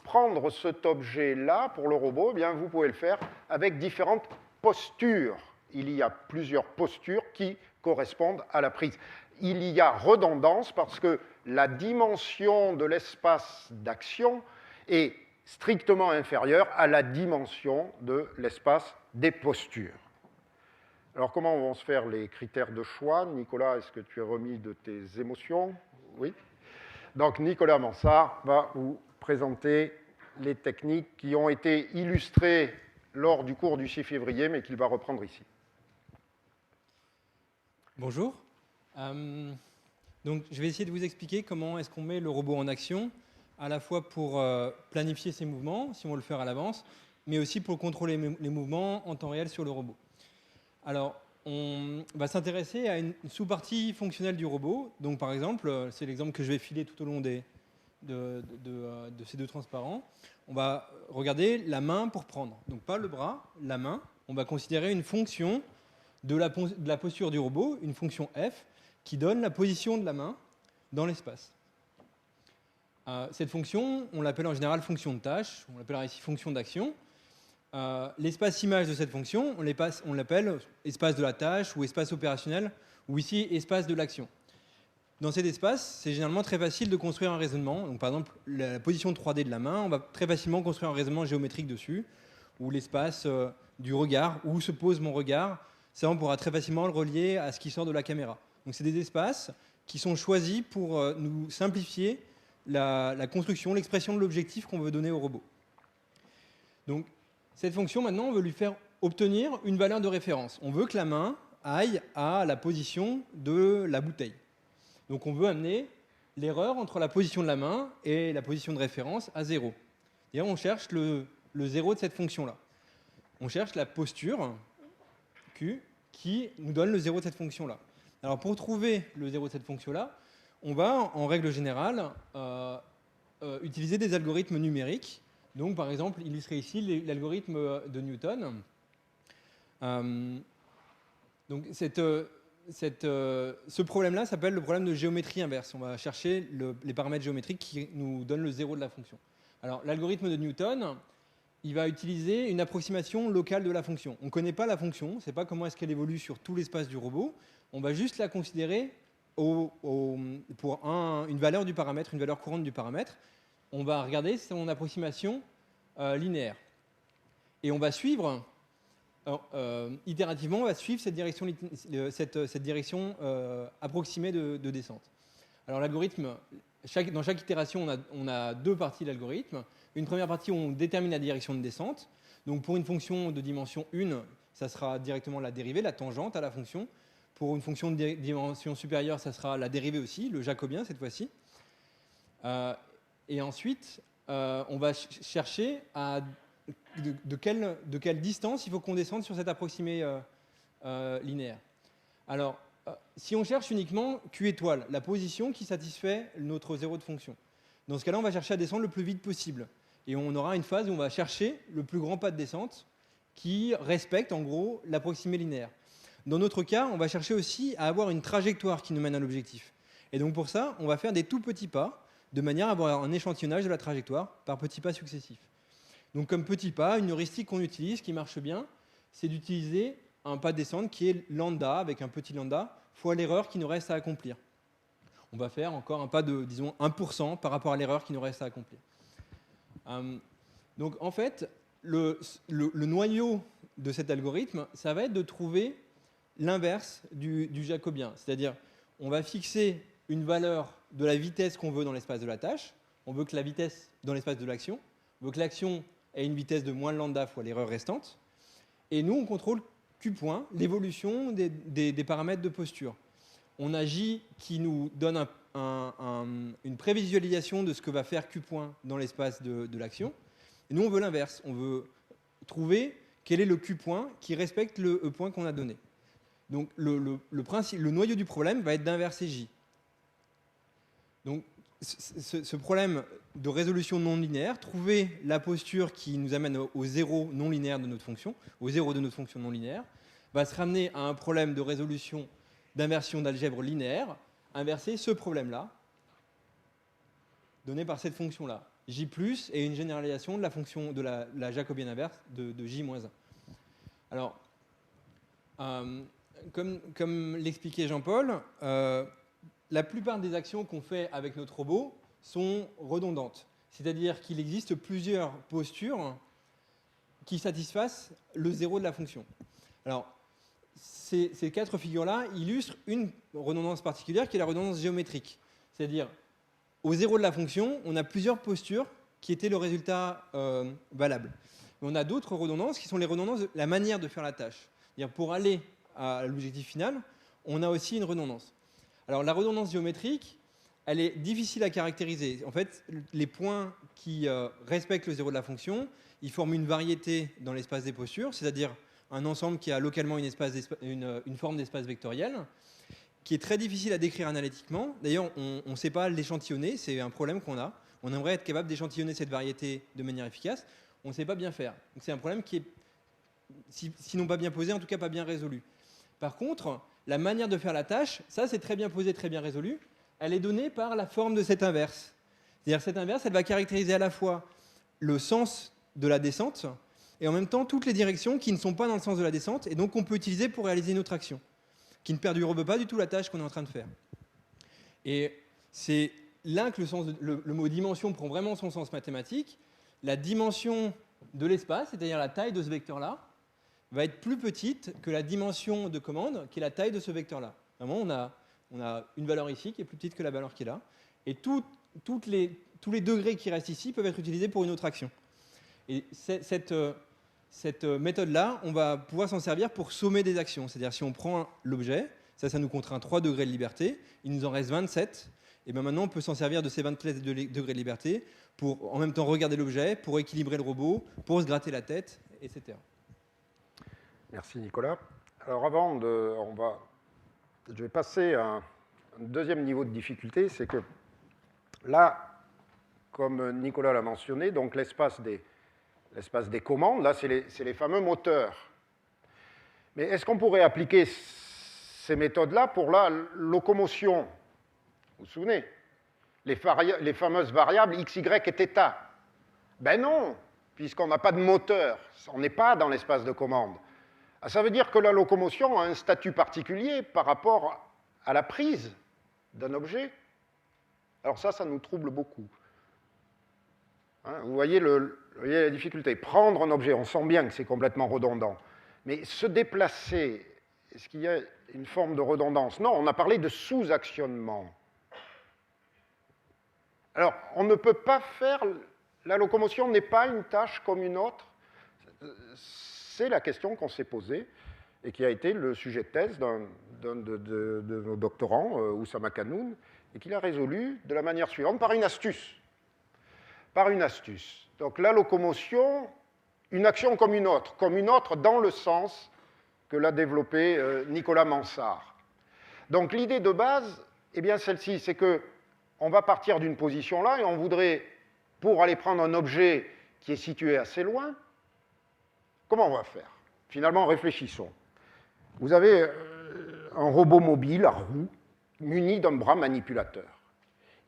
prendre cet objet-là pour le robot, eh bien, vous pouvez le faire avec différentes postures. Il y a plusieurs postures qui correspondent à la prise. Il y a redondance parce que la dimension de l'espace d'action est strictement inférieure à la dimension de l'espace des postures. Alors, comment vont se faire les critères de choix? Nicolas, est-ce que tu es remis de tes émotions? Oui. Donc, Nicolas Mansart va vous présenter les techniques qui ont été illustrées lors du cours du 6 février, mais qu'il va reprendre ici. Bonjour. Donc, je vais essayer de vous expliquer comment est-ce qu'on met le robot en action, à la fois pour planifier ses mouvements, si on veut le faire à l'avance, mais aussi pour contrôler les mouvements en temps réel sur le robot. Alors, on va s'intéresser à une sous-partie fonctionnelle du robot. Donc, par exemple, c'est l'exemple que je vais filer tout au long de ces deux transparents. On va regarder la main pour prendre. Donc, pas le bras, la main. On va considérer une fonction de la posture du robot, une fonction f, qui donne la position de la main dans l'espace. Cette fonction, on l'appelle en général fonction de tâche, on l'appellera ici fonction d'action. L'espace image de cette fonction, on l'appelle espace de la tâche ou espace opérationnel, ou ici espace de l'action. Dans cet espace, c'est généralement très facile de construire un raisonnement. Donc, par exemple, la position 3D de la main, on va très facilement construire un raisonnement géométrique dessus, ou l'espace du regard, où se pose mon regard. Ça, on pourra très facilement le relier à ce qui sort de la caméra. Donc, c'est des espaces qui sont choisis pour nous simplifier la construction, l'expression de l'objectif qu'on veut donner au robot. Donc, cette fonction, maintenant, on veut lui faire obtenir une valeur de référence. On veut que la main aille à la position de la bouteille. Donc, on veut amener l'erreur entre la position de la main et la position de référence à 0. Et on cherche le 0 de cette fonction-là. On cherche la posture Q qui nous donne le 0 de cette fonction-là. Alors, pour trouver le 0 de cette fonction-là, on va, en règle générale, utiliser des algorithmes numériques. Donc, par exemple, illustrer ici l'algorithme de Newton. Donc, ce problème-là s'appelle le problème de géométrie inverse. On va chercher les paramètres géométriques qui nous donnent le 0 de la fonction. Alors, l'algorithme de Newton, il va utiliser une approximation locale de la fonction. On ne connaît pas la fonction, on ne sait pas comment est-ce qu'elle évolue sur tout l'espace du robot. On va juste la considérer pour une valeur du paramètre, une valeur courante du paramètre. On va regarder son approximation linéaire. Et on va suivre, itérativement, on va suivre cette direction approximée de descente. Alors l'algorithme, dans chaque itération, on a deux parties de l'algorithme. Une première partie où on détermine la direction de descente. Donc pour une fonction de dimension 1, ça sera directement la dérivée, la tangente à la fonction. Pour une fonction de dimension supérieure, ça sera la dérivée aussi, le jacobien cette fois-ci. Et ensuite, on va chercher de quelle distance il faut qu'on descende sur cette approximée linéaire. Alors, si on cherche uniquement Q étoile, la position qui satisfait notre zéro de fonction, dans ce cas-là, on va chercher à descendre le plus vite possible. Et on aura une phase où on va chercher le plus grand pas de descente qui respecte en gros l'approximée linéaire. Dans notre cas, on va chercher aussi à avoir une trajectoire qui nous mène à l'objectif. Et donc pour ça, on va faire des tout petits pas de manière à avoir un échantillonnage de la trajectoire par petits pas successifs. Donc comme petit pas, une heuristique qu'on utilise qui marche bien, c'est d'utiliser un pas de descente qui est lambda, avec un petit lambda, fois l'erreur qui nous reste à accomplir. On va faire encore un pas de, disons, 1% par rapport à l'erreur qui nous reste à accomplir. Donc en fait, le noyau de cet algorithme, ça va être de trouver l'inverse du jacobien. C'est-à-dire, on va fixer une valeur de la vitesse qu'on veut dans l'espace de la tâche. On veut que la vitesse dans l'espace de l'action, on veut que l'action ait une vitesse de moins lambda fois l'erreur restante. Et nous, on contrôle Q point, l'évolution des paramètres de posture. On a J qui nous donne une prévisualisation de ce que va faire Q point dans l'espace de l'action. Et nous, on veut l'inverse. On veut trouver quel est le Q point qui respecte le E point qu'on a donné. Donc, le noyau du problème va être d'inverser J. Donc, ce problème de résolution non linéaire, trouver la posture qui nous amène au zéro non linéaire de notre fonction, au zéro de notre fonction non linéaire, va se ramener à un problème de résolution d'inversion d'algèbre linéaire, inverser ce problème-là, donné par cette fonction-là, J+, et une généralisation de la fonction de la jacobienne inverse de J-1. Alors, comme l'expliquait Jean-Paul, la plupart des actions qu'on fait avec notre robot sont redondantes. C'est-à-dire qu'il existe plusieurs postures qui satisfassent le zéro de la fonction. Alors, ces quatre figures-là illustrent une redondance particulière qui est la redondance géométrique. C'est-à-dire, au zéro de la fonction, on a plusieurs postures qui étaient le résultat valable. Mais on a d'autres redondances qui sont les redondances de la manière de faire la tâche. C'est-à-dire, pour aller à l'objectif final, on a aussi une redondance. Alors, la redondance géométrique, elle est difficile à caractériser. En fait, les points qui respectent le zéro de la fonction, ils forment une variété dans l'espace des postures, c'est-à-dire un ensemble qui a localement une forme d'espace vectoriel, qui est très difficile à décrire analytiquement. D'ailleurs, on ne sait pas l'échantillonner, c'est un problème qu'on a. On aimerait être capable d'échantillonner cette variété de manière efficace. On ne sait pas bien faire. Donc c'est un problème qui est, sinon pas bien posé, en tout cas pas bien résolu. Par contre, la manière de faire la tâche, ça c'est très bien posé, très bien résolu, elle est donnée par la forme de cette inverse. C'est-à-dire cette inverse, elle va caractériser à la fois le sens de la descente et en même temps toutes les directions qui ne sont pas dans le sens de la descente et donc qu'on peut utiliser pour réaliser une autre action, qui ne perturbe pas du tout la tâche qu'on est en train de faire. Et c'est là que le mot dimension prend vraiment son sens mathématique. La dimension de l'espace, c'est-à-dire la taille de ce vecteur-là, va être plus petite que la dimension de commande, qui est la taille de ce vecteur-là. Vraiment, on a une valeur ici qui est plus petite que la valeur qui est là. Et tous les degrés qui restent ici peuvent être utilisés pour une autre action. Et cette méthode-là, on va pouvoir s'en servir pour sommer des actions. C'est-à-dire si on prend l'objet, ça nous contraint 3 degrés de liberté, il nous en reste 27. Et bien maintenant, on peut s'en servir de ces 27 degrés de liberté pour en même temps regarder l'objet, pour équilibrer le robot, pour se gratter la tête, etc. Merci Nicolas. Alors je vais passer à un deuxième niveau de difficulté, c'est que là, comme Nicolas l'a mentionné, donc l'espace des commandes, là c'est les fameux moteurs. Mais est-ce qu'on pourrait appliquer ces méthodes-là pour la locomotion? Vous vous souvenez? Les fameuses variables x, y et θ. Ben non, puisqu'on n'a pas de moteur, on n'est pas dans l'espace de commande. Ça veut dire que la locomotion a un statut particulier par rapport à la prise d'un objet. Alors ça nous trouble beaucoup. Hein, vous voyez la difficulté. Prendre un objet, on sent bien que c'est complètement redondant. Mais se déplacer, est-ce qu'il y a une forme de redondance? Non, on a parlé de sous-actionnement. Alors, on ne peut pas faire... La locomotion n'est pas une tâche comme une autre. C'est la question qu'on s'est posée et qui a été le sujet de thèse d'un de nos doctorants, Oussama Kanoun, et qu'il a résolu de la manière suivante, par une astuce. Par une astuce. Donc la locomotion, une action comme une autre dans le sens que l'a développé Nicolas Mansart. Donc l'idée de base, eh bien celle-ci, c'est qu'on va partir d'une position là et on voudrait, pour aller prendre un objet qui est situé assez loin, comment on va faire? Finalement, réfléchissons. Vous avez un robot mobile à roues muni d'un bras manipulateur.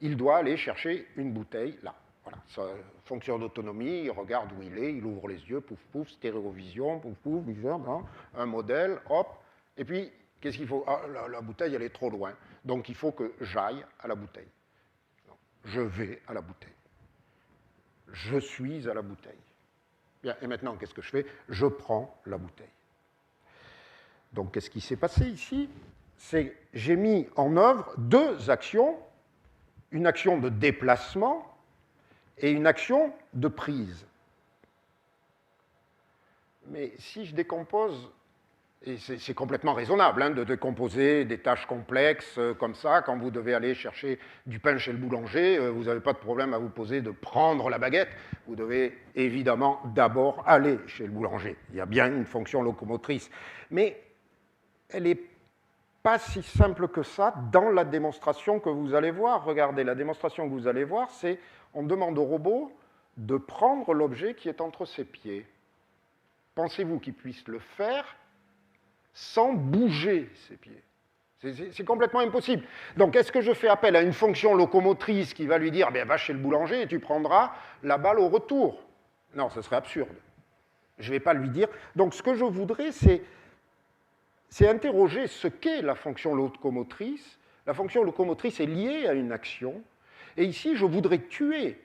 Il doit aller chercher une bouteille là. Voilà, sa fonction d'autonomie, il regarde où il est, il ouvre les yeux, pouf, pouf, stéréovision, pouf, pouf, un modèle, hop. Et puis, qu'est-ce qu'il faut? Ah, la bouteille, elle est trop loin. Donc, il faut que j'aille à la bouteille. Je vais à la bouteille. Je suis à la bouteille. Bien, et maintenant, qu'est-ce que je fais? Je prends la bouteille. Donc, qu'est-ce qui s'est passé ici? C'est j'ai mis en œuvre deux actions, une action de déplacement et une action de prise. Mais si je décompose, et c'est complètement raisonnable hein, de décomposer des tâches complexes comme ça, quand vous devez aller chercher du pain chez le boulanger, vous n'avez pas de problème à vous poser de prendre la baguette, vous devez évidemment d'abord aller chez le boulanger. Il y a bien une fonction locomotrice, mais elle n'est pas si simple que ça dans la démonstration que vous allez voir. Regardez, la démonstration que vous allez voir, c'est on demande au robot de prendre l'objet qui est entre ses pieds. Pensez-vous qu'il puisse le faire sans bouger ses pieds? C'est complètement impossible. Donc, est-ce que je fais appel à une fonction locomotrice qui va lui dire va chez le boulanger et tu prendras la balle au retour? Non, ce serait absurde. Je ne vais pas lui dire. Donc, ce que je voudrais, c'est interroger ce qu'est la fonction locomotrice. La fonction locomotrice est liée à une action. Et ici, je voudrais tuer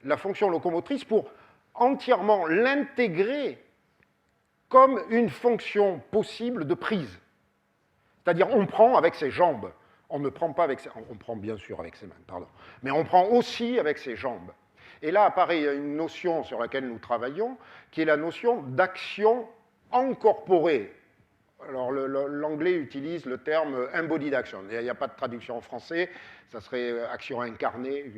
la fonction locomotrice pour entièrement l'intégrer comme une fonction possible de prise. C'est-à-dire, on prend avec ses jambes. On ne prend pas avec ses... On prend bien sûr avec ses mains, pardon. Mais on prend aussi avec ses jambes. Et là apparaît une notion sur laquelle nous travaillons, qui est la notion d'action incorporée. Alors, l'anglais utilise le terme embodied action. Il n'y a pas de traduction en français. Ça serait action incarnée,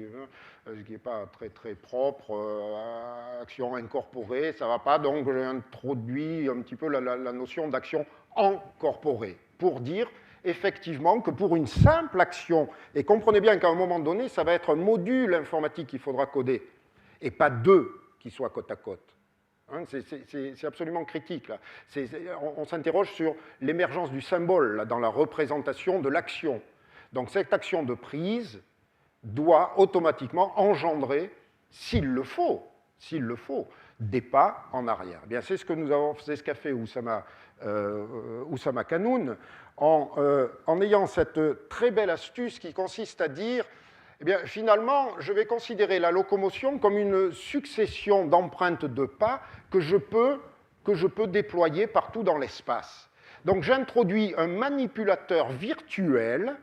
ce qui n'est pas très, très propre. Action incorporée, ça ne va pas. Donc, j'ai introduit un petit peu la notion d'action incorporée pour dire effectivement que pour une simple action, et comprenez bien qu'à un moment donné, ça va être un module informatique qu'il faudra coder, et pas deux qui soient côte à côte. Hein, c'est absolument critique. Là. On s'interroge sur l'émergence du symbole là, dans la représentation de l'action. Donc cette action de prise doit automatiquement engendrer, s'il le faut, des pas en arrière. Eh bien, c'est ce qu'a fait Oussama Kanoun en ayant cette très belle astuce qui consiste à dire eh bien, finalement, je vais considérer la locomotion comme une succession d'empreintes de pas que je peux déployer partout dans l'espace. Donc, j'introduis un manipulateur virtuel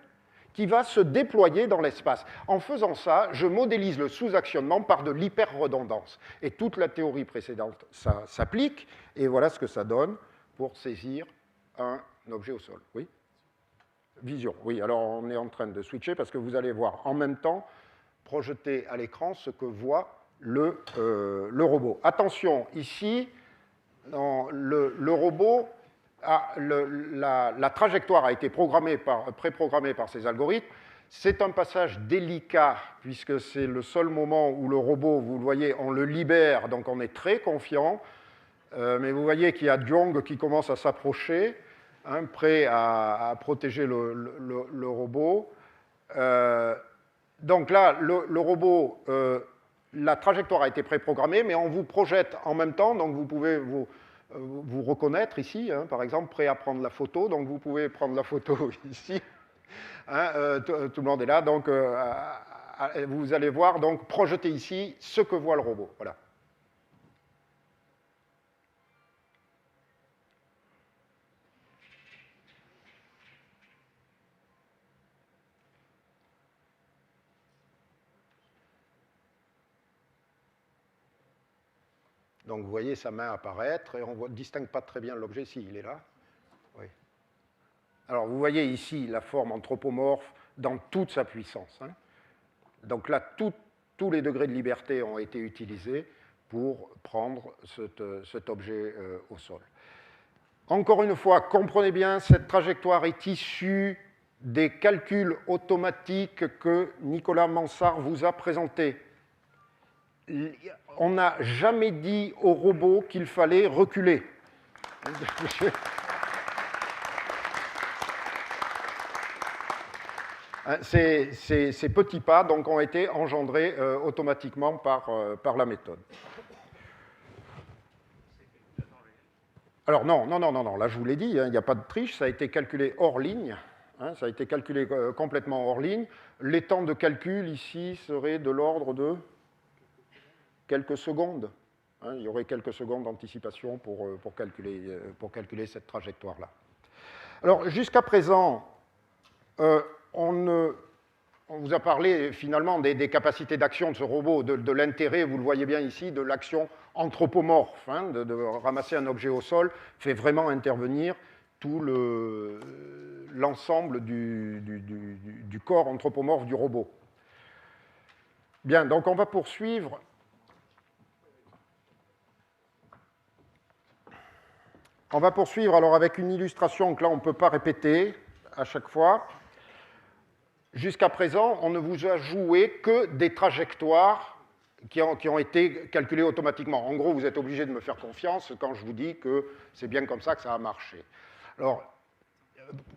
qui va se déployer dans l'espace. En faisant ça, je modélise le sous-actionnement par de l'hyper-redondance. Et toute la théorie précédente, ça s'applique, et voilà ce que ça donne pour saisir un objet au sol. Oui ? Vision, oui, alors on est en train de switcher parce que vous allez voir en même temps projeter à l'écran ce que voit le robot. Attention, ici, le robot, la trajectoire a été préprogrammée par ces algorithmes. C'est un passage délicat puisque c'est le seul moment où le robot, vous le voyez, on le libère, donc on est très confiant. Mais vous voyez qu'il y a Jong qui commence à s'approcher. Hein, prêt à protéger le robot. Donc là, le robot la trajectoire a été préprogrammée, mais on vous projette en même temps, donc vous pouvez vous reconnaître ici, hein, par exemple, prêt à prendre la photo, donc vous pouvez prendre la photo ici. Hein, tout le monde est là, donc vous allez voir, donc, projeter ici ce que voit le robot. Voilà. Donc vous voyez sa main apparaître et on ne distingue pas très bien l'objet. Si, il est là. Oui. Alors vous voyez ici la forme anthropomorphe dans toute sa puissance. Hein. Donc là, tous les degrés de liberté ont été utilisés pour prendre cet objet au sol. Encore une fois, comprenez bien, cette trajectoire est issue des calculs automatiques que Nicolas Mansart vous a présentés. On n'a jamais dit au robot qu'il fallait reculer. Ces petits pas donc, ont été engendrés automatiquement par la méthode. Alors non, là je vous l'ai dit, hein, il n'y a pas de triche, ça a été calculé hors ligne, hein, ça a été calculé complètement hors ligne. Les temps de calcul ici seraient de l'ordre de quelques secondes. Hein, il y aurait quelques secondes d'anticipation pour calculer cette trajectoire-là. Alors, jusqu'à présent, on vous a parlé finalement des capacités d'action de ce robot, de l'intérêt, vous le voyez bien ici, de l'action anthropomorphe, hein, de ramasser un objet au sol, fait vraiment intervenir tout l'ensemble du corps anthropomorphe du robot. Bien, donc on va poursuivre. On va poursuivre alors avec une illustration que là on ne peut pas répéter à chaque fois. Jusqu'à présent, on ne vous a joué que des trajectoires qui ont été calculées automatiquement. En gros, vous êtes obligé de me faire confiance quand je vous dis que c'est bien comme ça que ça a marché. Alors,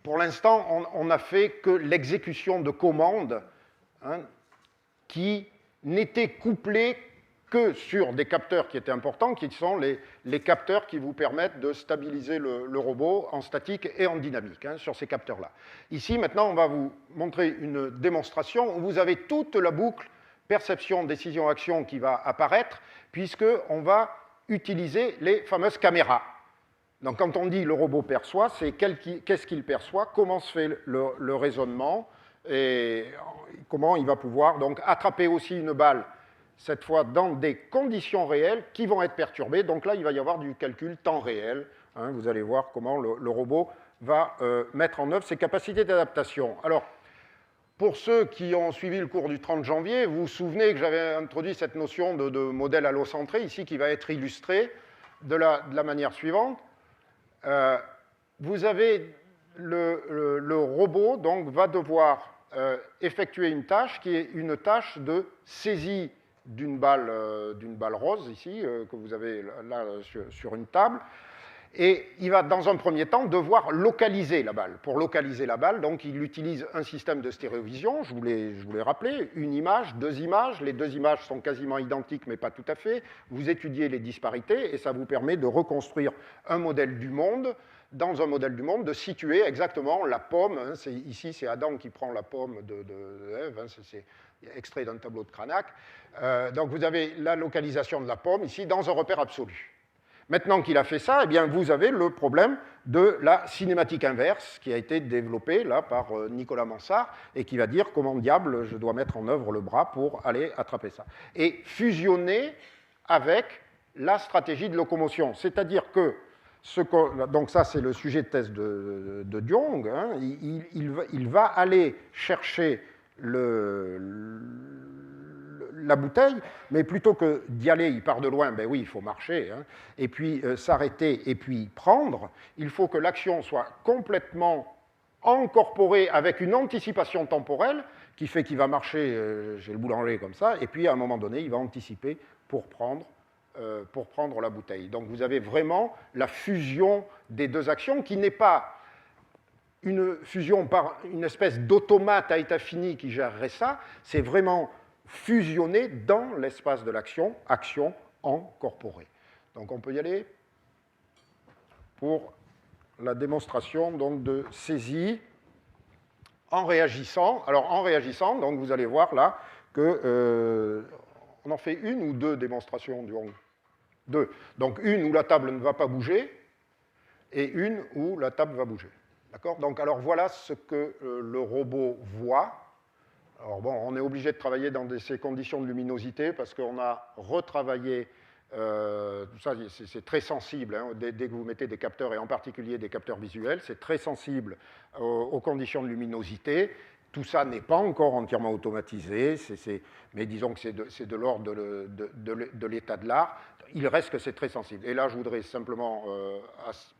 pour l'instant, on n'a fait que l'exécution de commandes, hein, qui n'étaient couplées que sur des capteurs qui étaient importants, qui sont les capteurs qui vous permettent de stabiliser le robot en statique et en dynamique, hein, sur ces capteurs-là. Ici, maintenant, on va vous montrer une démonstration où vous avez toute la boucle perception, décision, action qui va apparaître, puisqu'on va utiliser les fameuses caméras. Donc, quand on dit le robot perçoit, c'est qu'est-ce qu'il perçoit, comment se fait le raisonnement, et comment il va pouvoir donc attraper aussi une balle, cette fois dans des conditions réelles qui vont être perturbées. Donc là, il va y avoir du calcul temps réel. Hein, vous allez voir comment le robot va mettre en œuvre ses capacités d'adaptation. Alors, pour ceux qui ont suivi le cours du 30 janvier, vous vous souvenez que j'avais introduit cette notion de modèle allocentré, ici, qui va être illustrée de la manière suivante. Vous avez le robot, donc, va devoir effectuer une tâche qui est une tâche de saisie d'une balle rose, ici, que vous avez là sur une table, et il va, dans un premier temps, devoir localiser la balle. Pour localiser la balle, donc, il utilise un système de stéréovision, je vous l'ai rappelé, une image, deux images, les deux images sont quasiment identiques, mais pas tout à fait, vous étudiez les disparités, et ça vous permet de reconstruire un modèle du monde, dans un modèle du monde, de situer exactement la pomme, hein, ici c'est Adam qui prend la pomme de Ève, hein, c'est extrait d'un tableau de Cranach. Donc vous avez la localisation de la pomme ici dans un repère absolu. Maintenant qu'il a fait ça, eh bien, vous avez le problème de la cinématique inverse qui a été développée là, par Nicolas Mansart et qui va dire comment diable je dois mettre en œuvre le bras pour aller attraper ça. Et fusionner avec la stratégie de locomotion. C'est-à-dire que, donc ça c'est le sujet de thèse de Diong, hein, il va aller chercher la bouteille, mais plutôt que d'y aller, il part de loin, ben oui, il faut marcher, hein, et puis s'arrêter, et puis prendre, il faut que l'action soit complètement incorporée avec une anticipation temporelle qui fait qu'il va marcher, j'ai le boulanger comme ça, et puis à un moment donné, il va anticiper pour prendre la bouteille. Donc vous avez vraiment la fusion des deux actions qui n'est pas une fusion par une espèce d'automate à état fini qui gérerait ça, c'est vraiment fusionner dans l'espace de l'action, action incorporée. Donc on peut y aller pour la démonstration donc, de saisie en réagissant. Alors en réagissant, donc vous allez voir là que on en fait une ou deux démonstrations du Hong. Deux. Donc une où la table ne va pas bouger et une où la table va bouger. D'accord ? Donc alors voilà ce que le robot voit. Alors bon, on est obligé de travailler dans ces conditions de luminosité parce qu'on a retravaillé tout ça, c'est très sensible, hein, dès que vous mettez des capteurs, et en particulier des capteurs visuels, c'est très sensible aux conditions de luminosité. Tout ça n'est pas encore entièrement automatisé, mais disons que c'est de l'ordre de l'état de l'art. Il reste que c'est très sensible. Et là, je voudrais simplement,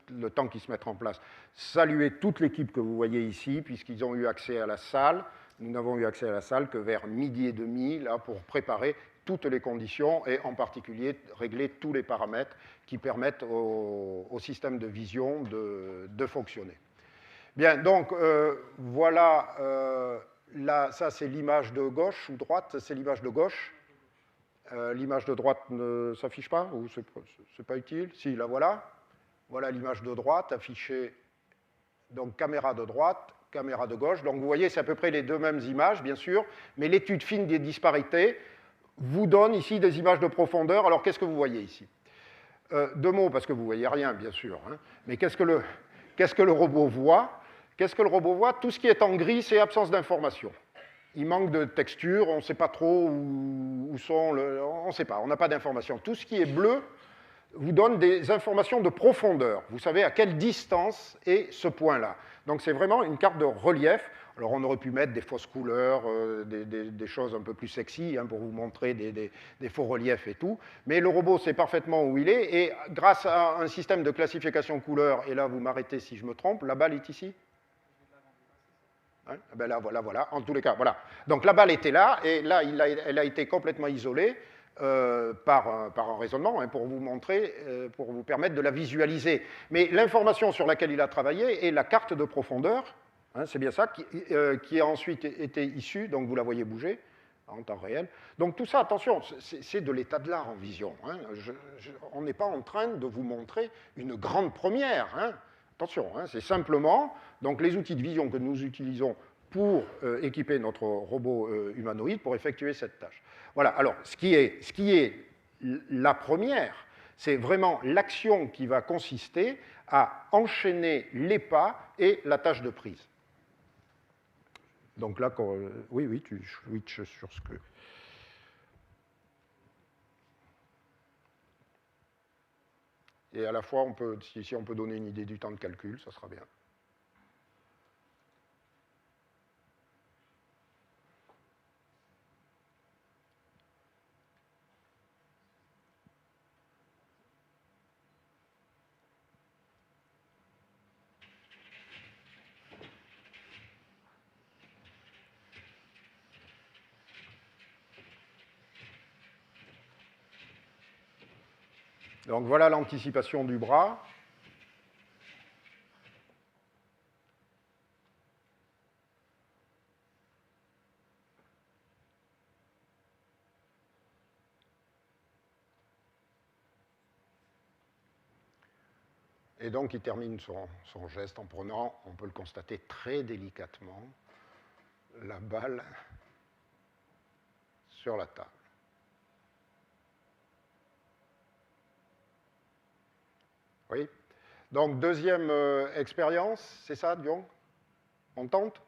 le temps qui se mettra en place, saluer toute l'équipe que vous voyez ici, puisqu'ils ont eu accès à la salle. Nous n'avons eu accès à la salle que vers 12h30, là, pour préparer toutes les conditions et en particulier régler tous les paramètres qui permettent au système de vision de fonctionner. Bien, donc voilà, là, ça c'est l'image de gauche ou droite, c'est l'image de gauche. L'image de droite ne s'affiche pas ou c'est pas utile? Si, la voilà. Voilà l'image de droite affichée, donc caméra de droite, caméra de gauche. Donc vous voyez, c'est à peu près les deux mêmes images, bien sûr, mais l'étude fine des disparités vous donne ici des images de profondeur. Alors qu'est-ce que vous voyez ici? Deux mots, parce que vous ne voyez rien, bien sûr. Hein. Mais qu'est-ce que le robot voit? Qu'est-ce que le robot voit? Tout ce qui est en gris, c'est absence d'information. Il manque de texture, on ne sait pas trop où sont... on ne sait pas, on n'a pas d'informations. Tout ce qui est bleu vous donne des informations de profondeur. Vous savez à quelle distance est ce point-là. Donc c'est vraiment une carte de relief. Alors on aurait pu mettre des fausses couleurs, des choses un peu plus sexy hein, pour vous montrer des faux reliefs et tout. Mais le robot sait parfaitement où il est. Et grâce à un système de classification couleur, et là vous m'arrêtez si je me trompe, la balle est ici. Hein, ben là, voilà. En tous les cas, voilà. Donc la balle était là, et là elle a été complètement isolée. Par un raisonnement hein, pour vous montrer, pour vous permettre de la visualiser. Mais l'information sur laquelle il a travaillé est la carte de profondeur, hein, c'est bien ça, qui a ensuite été issue, donc vous la voyez bouger en temps réel. Donc tout ça, attention, c'est de l'état de l'art en vision. Hein. On n'est pas en train de vous montrer une grande première. Hein. Attention, hein, c'est simplement donc, les outils de vision que nous utilisons pour équiper notre robot humanoïde pour effectuer cette tâche. Voilà, alors ce qui est la première, c'est vraiment l'action qui va consister à enchaîner les pas et la tâche de prise. Donc là, oui, tu switches sur ce que... Et à la fois, si on peut donner une idée du temps de calcul, ça sera bien. Donc voilà l'anticipation du bras. Et donc il termine son geste en prenant, on peut le constater très délicatement, la balle sur la table. Oui. Donc, deuxième expérience, c'est ça, Dion? On tente?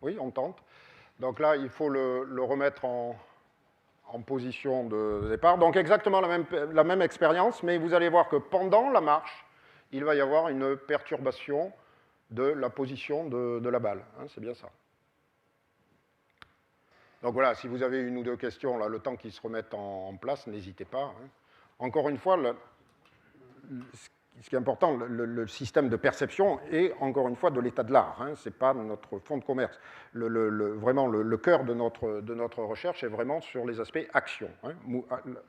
Oui, on tente. Donc là, il faut le remettre en position de départ. Donc, exactement la même expérience, mais vous allez voir que pendant la marche, il va y avoir une perturbation de la position de la balle. Hein, c'est bien ça. Donc voilà, si vous avez une ou deux questions, là, le temps qu'ils se remettent en place, n'hésitez pas. Hein. Encore une fois, ce qui est important, le système de perception est, encore une fois, de l'état de l'art. Hein, ce n'est pas notre fonds de commerce. Vraiment, le cœur de notre recherche est vraiment sur les aspects action, hein,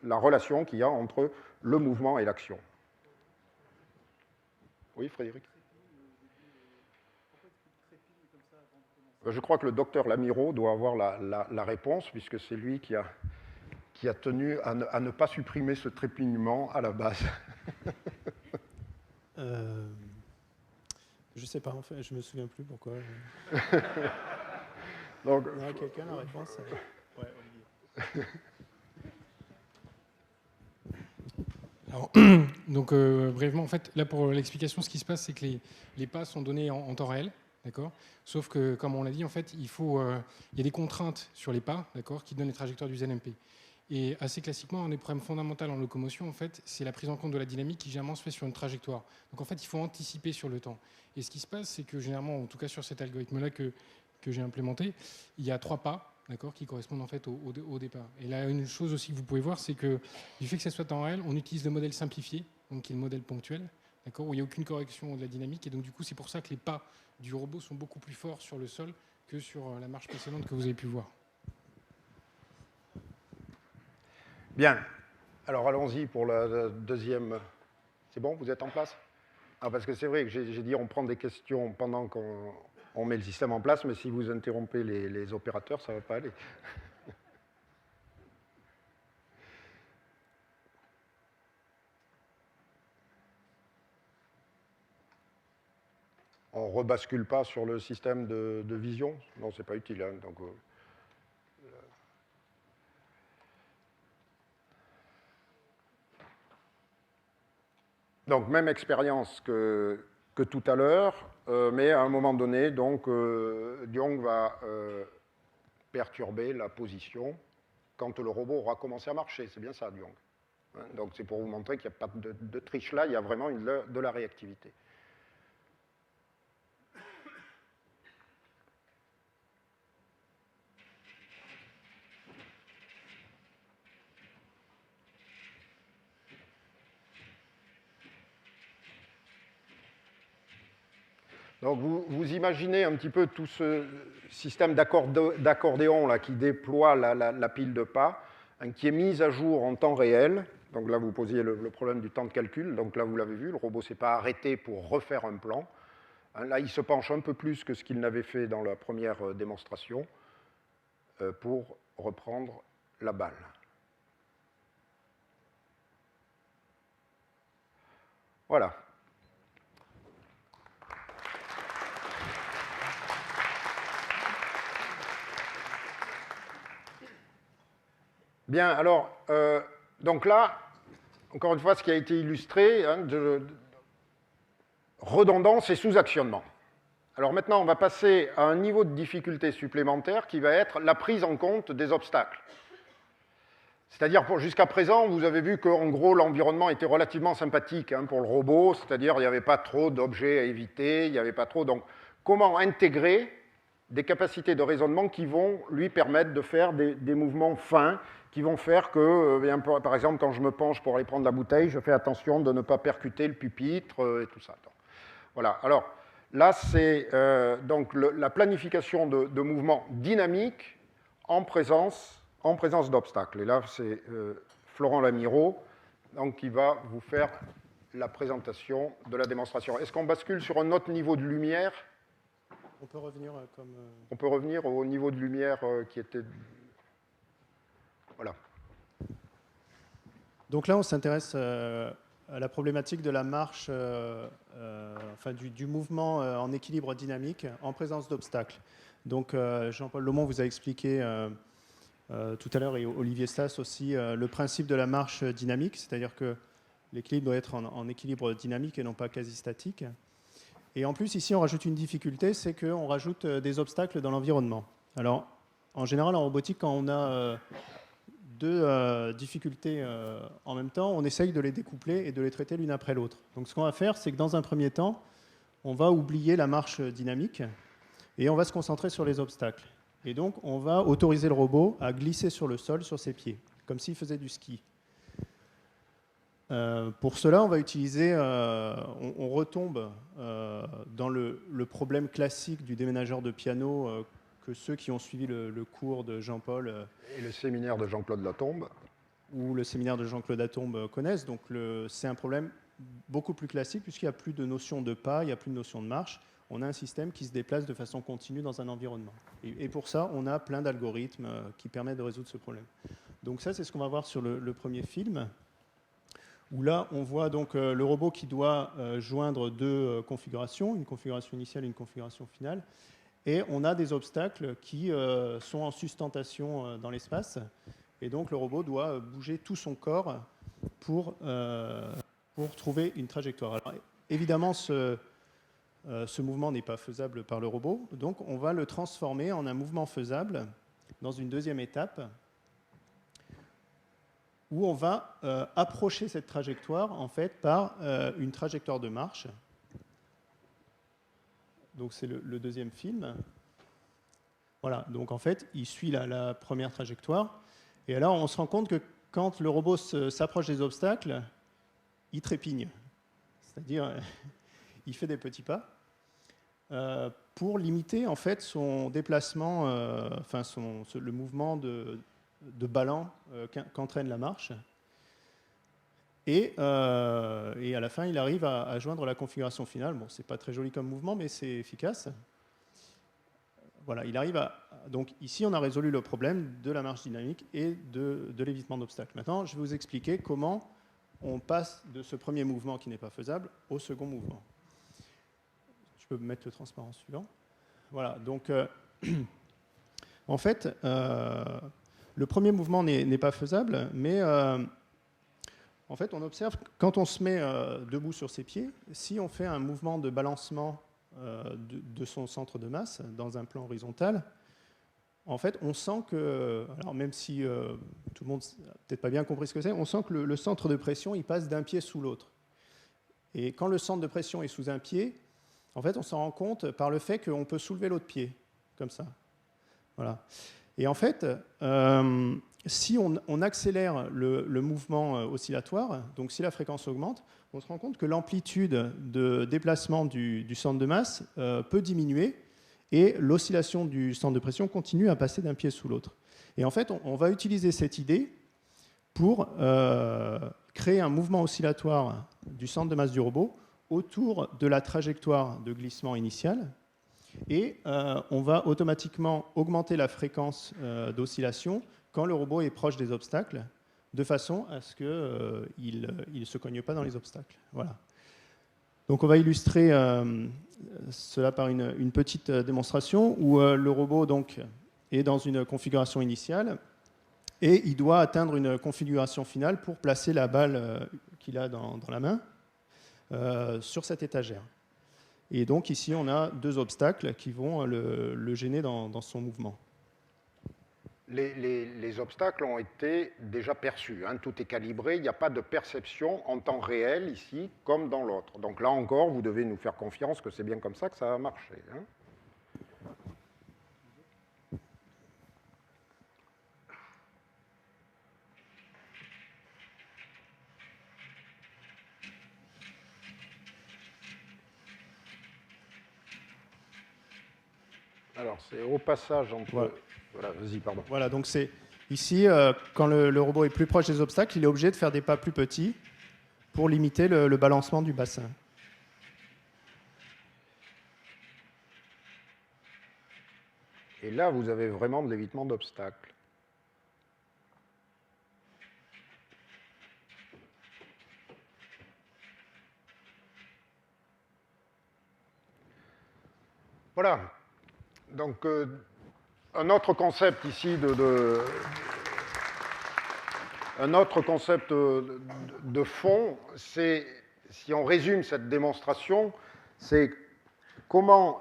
la relation qu'il y a entre le mouvement et l'action. Oui, Frédéric? Je crois que le docteur Lamiraud doit avoir la réponse, puisque c'est lui qui a tenu à ne pas supprimer ce trépignement à la base. Je ne sais pas, en fait, je ne me souviens plus pourquoi. Donc, il y a quelqu'un, la réponse? Ouais, Olivier. Alors, donc, brièvement, en fait, là, pour l'explication, ce qui se passe, c'est que les pas sont donnés en temps réel, d'accord? Sauf que, comme on l'a dit, en fait, il y a des contraintes sur les pas, d'accord, qui donnent les trajectoires du ZMP. Et assez classiquement, un des problèmes fondamentaux en locomotion, en fait, c'est la prise en compte de la dynamique qui généralement se fait sur une trajectoire. Donc, en fait, il faut anticiper sur le temps. Et ce qui se passe, c'est que généralement, en tout cas sur cet algorithme-là que j'ai implémenté, il y a 3 pas, d'accord, qui correspondent en fait au départ. Et là, une chose aussi que vous pouvez voir, c'est que du fait que ça soit en réel, on utilise le modèle simplifié, donc qui est le modèle ponctuel, d'accord, où il n'y a aucune correction de la dynamique. Et donc, du coup, c'est pour ça que les pas du robot sont beaucoup plus forts sur le sol que sur la marche précédente que vous avez pu voir. bien. Alors, allons-y pour la deuxième. C'est bon, vous êtes en place? Ah, parce que c'est vrai que j'ai dit on prend des questions pendant qu'on met le système en place, mais si vous interrompez les opérateurs, ça ne va pas aller. On ne rebascule pas sur le système de vision? Non, ce n'est pas utile. Hein, donc, même expérience que tout à l'heure, mais à un moment donné, donc, Diong va perturber la position quand le robot aura commencé à marcher. C'est bien ça, Diong. Hein, donc, c'est pour vous montrer qu'il n'y a pas de triche là, il y a vraiment de la réactivité. Donc vous imaginez un petit peu tout ce système d'accordéon là, qui déploie la pile de pas, hein, qui est mise à jour en temps réel. Donc là, vous posiez le problème du temps de calcul. Donc là, vous l'avez vu, le robot ne s'est pas arrêté pour refaire un plan. Hein, là, il se penche un peu plus que ce qu'il n'avait fait dans la première démonstration pour reprendre la balle. Voilà. Bien, alors, donc là, encore une fois, ce qui a été illustré, hein, redondance et sous-actionnement. Alors maintenant, on va passer à un niveau de difficulté supplémentaire qui va être la prise en compte des obstacles. C'est-à-dire, jusqu'à présent, vous avez vu qu'en gros, l'environnement était relativement sympathique hein, pour le robot, c'est-à-dire il n'y avait pas trop d'objets à éviter, il n'y avait pas trop... Donc, comment intégrer des capacités de raisonnement qui vont lui permettre de faire des mouvements fins, qui vont faire que, par exemple, quand je me penche pour aller prendre la bouteille, je fais attention de ne pas percuter le pupitre et tout ça. Donc, voilà. Alors, là, c'est donc la planification de mouvements dynamiques en présence d'obstacles. Et là, c'est Florent Lamiraud donc, qui va vous faire la présentation de la démonstration. Est-ce qu'on bascule sur un autre niveau de lumière? On peut revenir comme... On peut revenir au niveau de lumière qui était... Voilà. Donc là, on s'intéresse à la problématique de la marche, enfin du mouvement en équilibre dynamique en présence d'obstacles. Donc Jean-Paul Laumont vous a expliqué tout à l'heure, et Olivier Stas aussi, le principe de la marche dynamique, c'est-à-dire que l'équilibre doit être en équilibre dynamique et non pas quasi statique. Et en plus, ici, on rajoute une difficulté, c'est qu'on rajoute des obstacles dans l'environnement. Alors, en général, en robotique, quand on a deux difficultés en même temps, on essaye de les découpler et de les traiter l'une après l'autre. Donc, ce qu'on va faire, c'est que dans un premier temps, on va oublier la marche dynamique et on va se concentrer sur les obstacles. Et donc, on va autoriser le robot à glisser sur le sol, sur ses pieds, comme s'il faisait du ski. Pour cela, on va utiliser, on retombe dans le problème classique du déménageur de piano que ceux qui ont suivi le cours de Jean-Paul et le séminaire de Jean-Claude Latombe ou le séminaire de Jean-Claude Latombe connaissent. Donc c'est un problème beaucoup plus classique puisqu'il n'y a plus de notion de pas, il n'y a plus de notion de marche. on a un système qui se déplace de façon continue dans un environnement. Et pour ça, on a plein d'algorithmes qui permettent de résoudre ce problème. Donc ça, c'est ce qu'on va voir sur le premier film, où là, on voit donc le robot qui doit joindre deux configurations, une configuration initiale et une configuration finale. Et on a des obstacles qui sont en sustentation dans l'espace. Et donc, le robot doit bouger tout son corps pour trouver une trajectoire. Alors, évidemment, ce mouvement n'est pas faisable par le robot. Donc, on va le transformer en un mouvement faisable dans une deuxième étape où on va approcher cette trajectoire en fait, par une trajectoire de marche. Donc c'est le deuxième film. Voilà, donc en fait, il suit la première trajectoire. Et alors, on se rend compte que quand le robot s'approche des obstacles, il trépigne. C'est-à-dire, il fait des petits pas pour limiter en fait son déplacement, enfin le mouvement de ballon qu'entraîne la marche. Et à la fin, il arrive à joindre la configuration finale. Bon, c'est pas très joli comme mouvement, mais c'est efficace. Voilà, il arrive à... Donc ici, on a résolu le problème de la marche dynamique et de l'évitement d'obstacles. Maintenant, je vais vous expliquer comment on passe de ce premier mouvement qui n'est pas faisable au second mouvement. Je peux mettre le transparent suivant. Voilà, donc en fait, le premier mouvement n'est pas faisable, mais en fait, on observe quand on se met debout sur ses pieds, si on fait un mouvement de balancement de son centre de masse dans un plan horizontal, en fait, on sent que, alors même si tout le monde n'a peut-être pas bien compris ce que c'est, on sent que le centre de pression, il passe d'un pied sous l'autre. Et quand le centre de pression est sous un pied, en fait, on s'en rend compte par le fait qu'on peut soulever l'autre pied, comme ça. Voilà. Et en fait, si on accélère le mouvement oscillatoire, donc si la fréquence augmente, on se rend compte que l'amplitude de déplacement du centre de masse peut diminuer et l'oscillation du centre de pression continue à passer d'un pied sous l'autre. Et en fait, on va utiliser cette idée pour créer un mouvement oscillatoire du centre de masse du robot autour de la trajectoire de glissement initiale. Et on va automatiquement augmenter la fréquence d'oscillation quand le robot est proche des obstacles, de façon à ce qu'il ne se cogne pas dans les obstacles. Voilà. Donc on va illustrer cela par une petite démonstration où le robot donc, est dans une configuration initiale et il doit atteindre une configuration finale pour placer la balle qu'il a dans la main sur cette étagère. Et donc ici, on a deux obstacles qui vont le gêner dans son mouvement. Les obstacles ont été déjà perçus, hein, tout est calibré, il n'y a pas de perception en temps réel ici, comme dans l'autre. Donc là encore, vous devez nous faire confiance que c'est bien comme ça que ça va marcher. Hein. Alors, c'est au passage entre... Voilà. Voilà, vas-y, pardon. Voilà, donc c'est ici, quand le robot est plus proche des obstacles, il est obligé de faire des pas plus petits pour limiter le balancement du bassin. Et là, vous avez vraiment de l'évitement d'obstacles. Voilà. Donc, un autre concept ici un autre concept de fond, c'est, si on résume cette démonstration, c'est comment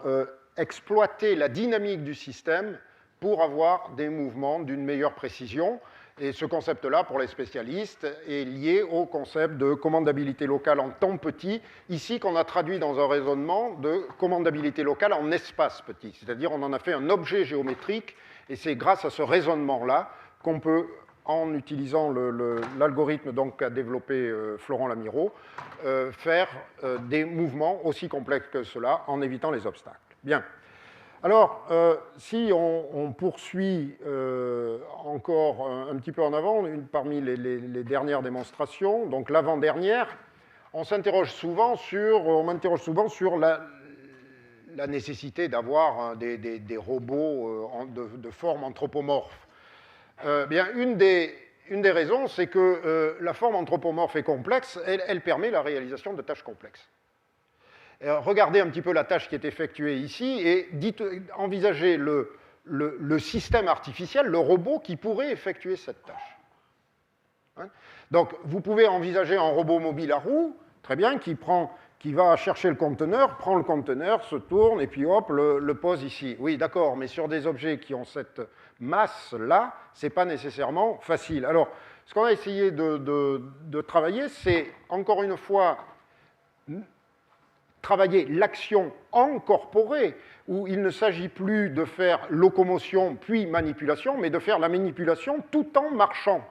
exploiter la dynamique du système pour avoir des mouvements d'une meilleure précision. Et ce concept-là, pour les spécialistes, est lié au concept de commandabilité locale en temps petit, ici qu'on a traduit dans un raisonnement de commandabilité locale en espace petit. C'est-à-dire on en a fait un objet géométrique, et c'est grâce à ce raisonnement-là qu'on peut, en utilisant l'algorithme qu'a développé Florent Lamiraud, faire des mouvements aussi complexes que cela en évitant les obstacles. Bien. Alors, si on poursuit encore un petit peu en avant, parmi les dernières démonstrations, donc l'avant-dernière, on m'interroge souvent sur la nécessité d'avoir des robots de forme anthropomorphe. Bien, une des raisons, c'est que la forme anthropomorphe et complexe, elle permet la réalisation de tâches complexes. Regardez un petit peu la tâche qui est effectuée ici et envisagez le système artificiel, le robot qui pourrait effectuer cette tâche. Hein? Donc, vous pouvez envisager un robot mobile à roues, très bien, qui va chercher le conteneur, prend le conteneur, se tourne et puis hop, le pose ici. Oui, d'accord, mais sur des objets qui ont cette masse-là, ce n'est pas nécessairement facile. Alors, ce qu'on a essayé de travailler, c'est, encore une fois, travailler l'action incorporée, où il ne s'agit plus de faire locomotion puis manipulation, mais de faire la manipulation tout en marchant.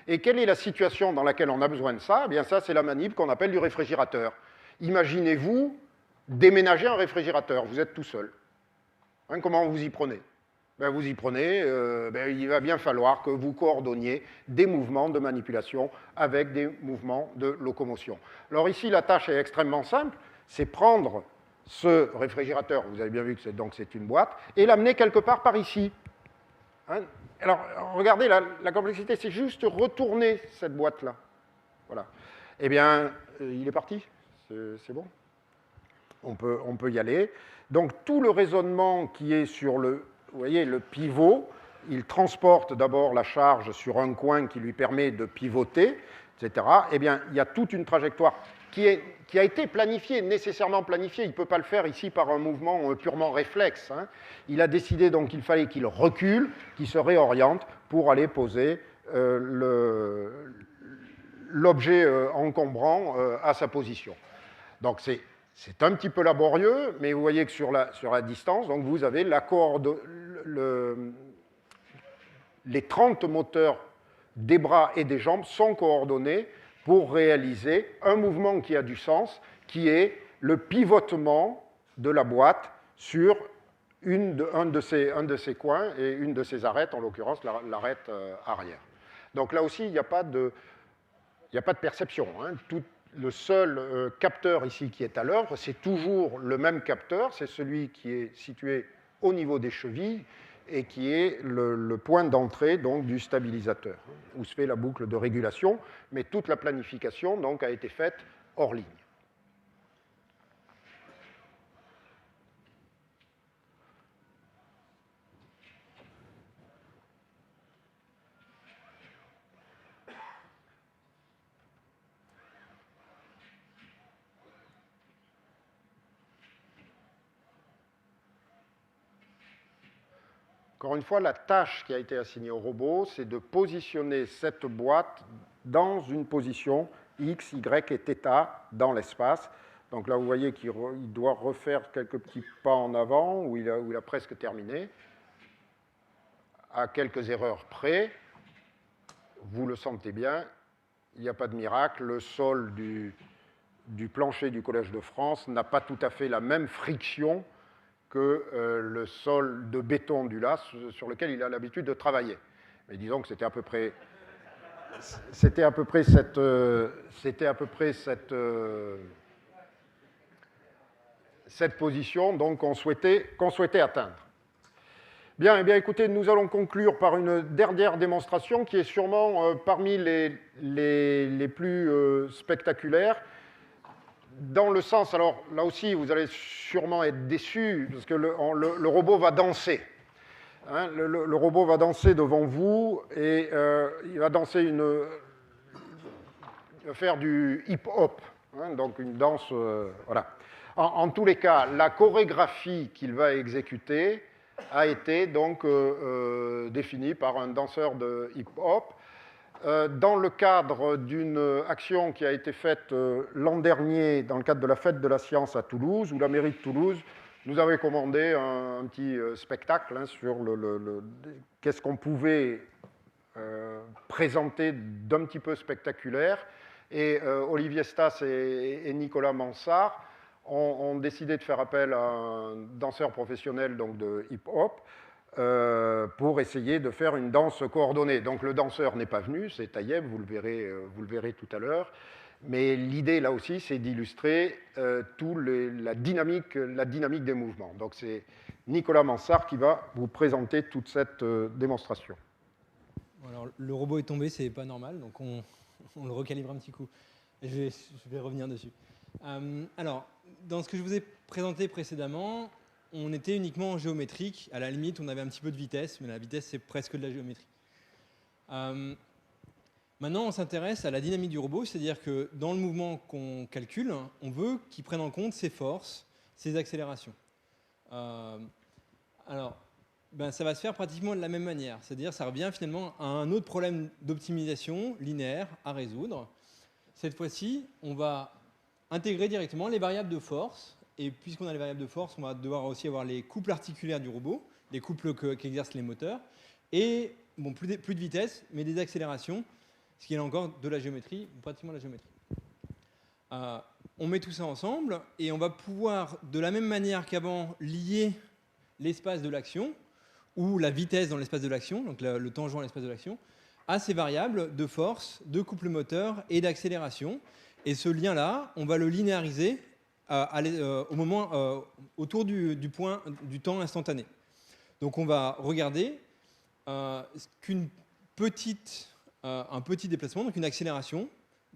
Et quelle est la situation dans laquelle on a besoin de ça? Eh bien, ça, c'est la manip qu'on appelle du réfrigérateur. Imaginez-vous déménager un réfrigérateur, vous êtes tout seul. Hein, comment vous y prenez? Ben, vous y prenez, il va bien falloir que vous coordonniez des mouvements de manipulation avec des mouvements de locomotion. Alors ici, la tâche est extrêmement simple, c'est prendre ce réfrigérateur, vous avez bien vu que c'est une boîte, et l'amener quelque part par ici. Hein? Alors, regardez, la complexité, c'est juste retourner cette boîte-là. Voilà. Eh bien, il est parti. C'est bon. On peut y aller. Donc, tout le raisonnement qui est sur vous voyez, le pivot, il transporte d'abord la charge sur un coin qui lui permet de pivoter, etc. Eh bien, il y a toute une trajectoire qui a été planifiée, nécessairement planifiée. Il ne peut pas le faire ici par un mouvement purement réflexe. Hein. Il a décidé donc qu'il fallait qu'il recule, qu'il se réoriente pour aller poser l'objet encombrant à sa position. Donc c'est un petit peu laborieux, mais vous voyez que sur la distance, donc vous avez les 30 moteurs des bras et des jambes sont coordonnés pour réaliser un mouvement qui a du sens, qui est le pivotement de la boîte sur un de ses coins et une de ses arêtes, en l'occurrence l'arête arrière. Donc là aussi, il n'y a pas de perception. Hein. Le seul capteur ici qui est à l'œuvre, c'est toujours le même capteur, c'est celui qui est situé au niveau des chevilles et qui est le point d'entrée donc, du stabilisateur, où se fait la boucle de régulation, mais toute la planification donc, a été faite hors ligne. Encore une fois, la tâche qui a été assignée au robot, c'est de positionner cette boîte dans une position X, Y et θ dans l'espace. Donc là, vous voyez qu'il doit refaire quelques petits pas en avant, où il a presque terminé, à quelques erreurs près. Vous le sentez bien, il n'y a pas de miracle. Le sol du plancher du Collège de France n'a pas tout à fait la même friction que le sol de béton du LAS sur lequel il a l'habitude de travailler. Mais disons que c'était à peu près cette position donc, qu'on souhaitait atteindre. Bien, eh bien, écoutez, nous allons conclure par une dernière démonstration qui est sûrement parmi les plus spectaculaires. Dans le sens, alors là aussi, vous allez sûrement être déçus, parce que le robot va danser. Hein, le robot va danser devant vous, et il va danser il va faire du hip-hop, hein, donc une danse, voilà. En tous les cas, la chorégraphie qu'il va exécuter a été donc définie par un danseur de hip-hop, dans le cadre d'une action qui a été faite l'an dernier dans le cadre de la Fête de la Science à Toulouse, où la mairie de Toulouse nous avait commandé un petit spectacle hein, sur qu'est-ce qu'on pouvait présenter d'un petit peu spectaculaire. Et Olivier Stas et Nicolas Mansart ont décidé de faire appel à un danseur professionnel donc de hip-hop, pour essayer de faire une danse coordonnée. Donc le danseur n'est pas venu, c'est Taïeb, vous le verrez tout à l'heure, Mais l'idée, là aussi, c'est d'illustrer la dynamique des mouvements. Donc c'est Nicolas Mansart qui va vous présenter toute cette démonstration. Alors, le robot est tombé, c'est pas normal, donc on le recalibre un petit coup. Je vais revenir dessus. Alors, dans ce que je vous ai présenté précédemment, on était uniquement en géométrique. À la limite, on avait un petit peu de vitesse, mais la vitesse, c'est presque de la géométrie. Maintenant, on s'intéresse à la dynamique du robot, c'est-à-dire que dans le mouvement qu'on calcule, on veut qu'il prenne en compte ses forces, ses accélérations. Alors, ça va se faire pratiquement de la même manière, c'est-à-dire ça revient finalement à un autre problème d'optimisation linéaire à résoudre. Cette fois-ci, on va intégrer directement les variables de force, et puisqu'on a les variables de force, on va devoir aussi avoir les couples articulaires du robot, les couples qu'exercent les moteurs, et bon, plus de vitesse, mais des accélérations, ce qui est encore de la géométrie, pratiquement de la géométrie. On met tout ça ensemble, et on va pouvoir, de la même manière qu'avant, lier l'espace de l'action, ou la vitesse dans l'espace de l'action, donc le temps joint à l'espace de l'action, à ces variables de force, de couple moteur et d'accélération. Et ce lien-là, on va le linéariser autour du point du temps instantané. Donc on va regarder un petit déplacement, donc une accélération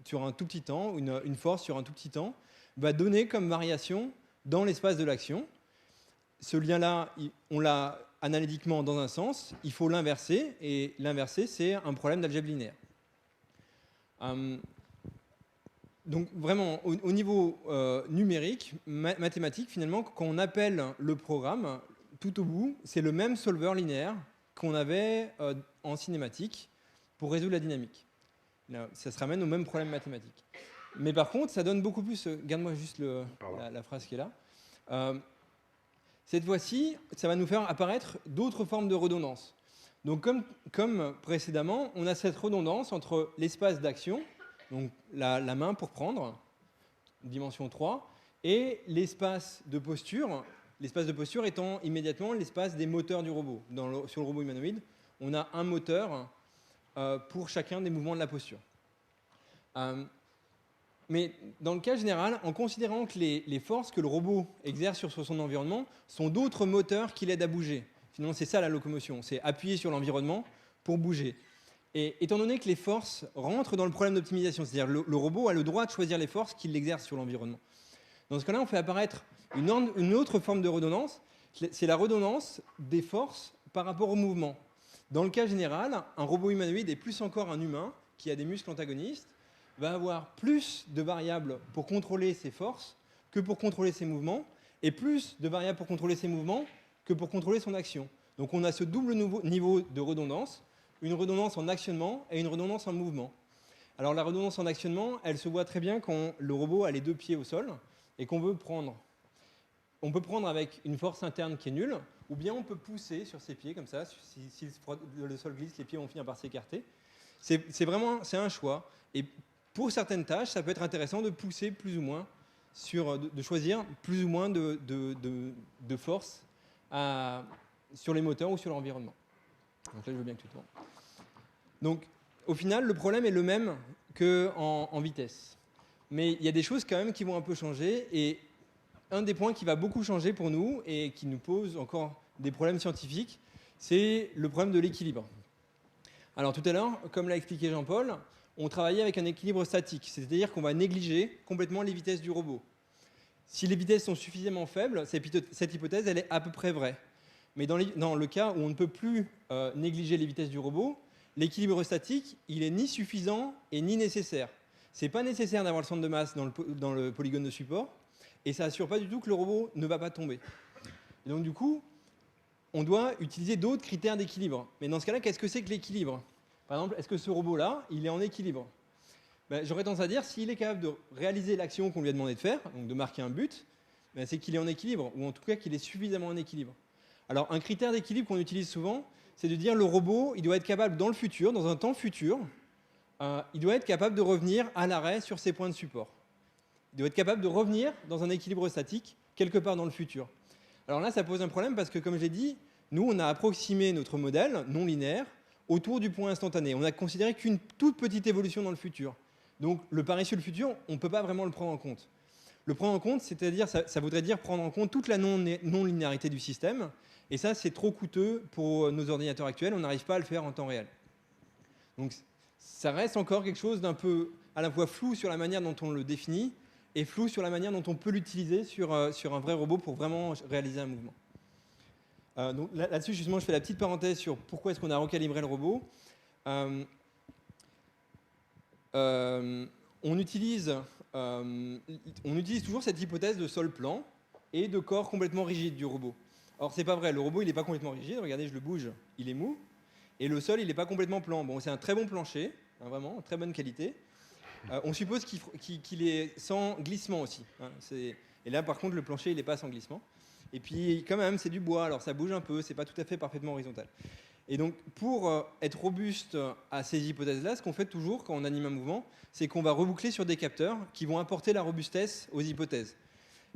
sur un tout petit temps, une force sur un tout petit temps, va donner comme variation dans l'espace de l'action. Ce lien-là, on l'a analytiquement dans un sens, il faut l'inverser, et l'inverser, c'est un problème d'algèbre linéaire. Donc vraiment, au niveau numérique, mathématique, finalement, quand on appelle le programme, tout au bout, c'est le même solver linéaire qu'on avait en cinématique pour résoudre la dynamique. Là, ça se ramène au même problème mathématique. Mais par contre, ça donne beaucoup plus... Garde-moi juste la phrase qui est là. Cette fois-ci, ça va nous faire apparaître d'autres formes de redondance. Donc comme précédemment, on a cette redondance entre l'espace d'action, donc la main pour prendre, dimension 3, et l'espace de posture étant immédiatement l'espace des moteurs du robot. Sur le robot humanoïde, on a un moteur pour chacun des mouvements de la posture. Mais dans le cas général, en considérant que les forces que le robot exerce sur son environnement sont d'autres moteurs qui l'aident à bouger. Finalement, c'est ça la locomotion, c'est appuyer sur l'environnement pour bouger. Et étant donné que les forces rentrent dans le problème d'optimisation, c'est-à-dire le robot a le droit de choisir les forces qu'il exerce sur l'environnement. Dans ce cas-là, on fait apparaître une autre forme de redondance, c'est la redondance des forces par rapport au mouvement. Dans le cas général, un robot humanoïde, et plus encore un humain qui a des muscles antagonistes, va avoir plus de variables pour contrôler ses forces que pour contrôler ses mouvements, et plus de variables pour contrôler ses mouvements que pour contrôler son action. Donc on a ce double niveau de redondance, une redondance en actionnement et une redondance en mouvement. Alors la redondance en actionnement, elle se voit très bien quand le robot a les deux pieds au sol et qu'on veut prendre. On peut prendre avec une force interne qui est nulle, ou bien on peut pousser sur ses pieds comme ça. Si le sol glisse, les pieds vont finir par s'écarter. C'est un choix. Et pour certaines tâches, ça peut être intéressant de pousser plus ou moins, de choisir plus ou moins de force sur les moteurs ou sur l'environnement. Donc là, je veux bien que tu tournes. Donc, au final, le problème est le même qu'en vitesse. Mais il y a des choses quand même qui vont un peu changer. Et un des points qui va beaucoup changer pour nous et qui nous pose encore des problèmes scientifiques, c'est le problème de l'équilibre. Alors tout à l'heure, comme l'a expliqué Jean-Paul, on travaillait avec un équilibre statique, c'est-à-dire qu'on va négliger complètement les vitesses du robot. Si les vitesses sont suffisamment faibles, cette hypothèse, elle est à peu près vraie. Mais dans le cas où on ne peut plus négliger les vitesses du robot, l'équilibre statique, il est ni suffisant et ni nécessaire. Ce n'est pas nécessaire d'avoir le centre de masse dans le polygone de support, et ça n'assure pas du tout que le robot ne va pas tomber. Et donc du coup, on doit utiliser d'autres critères d'équilibre. Mais dans ce cas-là, qu'est-ce que c'est que l'équilibre ? Par exemple, est-ce que ce robot-là, il est en équilibre ? J'aurais tendance à dire, s'il est capable de réaliser l'action qu'on lui a demandé de faire, donc de marquer un but, c'est qu'il est en équilibre, ou en tout cas qu'il est suffisamment en équilibre. Alors un critère d'équilibre qu'on utilise souvent, c'est de dire le robot, il doit être capable dans le futur, dans un temps futur, il doit être capable de revenir à l'arrêt sur ses points de support. Il doit être capable de revenir dans un équilibre statique, quelque part dans le futur. Alors là, ça pose un problème parce que, comme j'ai dit, nous, on a approximé notre modèle non linéaire autour du point instantané. On a considéré qu'une toute petite évolution dans le futur. Donc le pari sur le futur, on ne peut pas vraiment le prendre en compte. Le prendre en compte, c'est-à-dire, ça voudrait dire prendre en compte toute la non-linéarité du système. Et ça, c'est trop coûteux pour nos ordinateurs actuels. On n'arrive pas à le faire en temps réel. Donc ça reste encore quelque chose d'un peu à la fois flou sur la manière dont on le définit et flou sur la manière dont on peut l'utiliser sur un vrai robot pour vraiment réaliser un mouvement. Donc là-dessus, justement, je fais la petite parenthèse sur pourquoi est-ce qu'on a recalibré le robot. On utilise toujours cette hypothèse de sol plan et de corps complètement rigide du robot. Or, c'est pas vrai, le robot, il n'est pas complètement rigide. Regardez, je le bouge, il est mou. Et le sol, il n'est pas complètement plan. Bon, c'est un très bon plancher, hein, vraiment, très bonne qualité. On suppose qu'il est sans glissement aussi. Hein, et là, par contre, le plancher, il n'est pas sans glissement. Et puis, quand même, c'est du bois, alors ça bouge un peu, c'est pas tout à fait parfaitement horizontal. Et donc, pour être robuste à ces hypothèses-là, ce qu'on fait toujours quand on anime un mouvement, c'est qu'on va reboucler sur des capteurs qui vont apporter la robustesse aux hypothèses.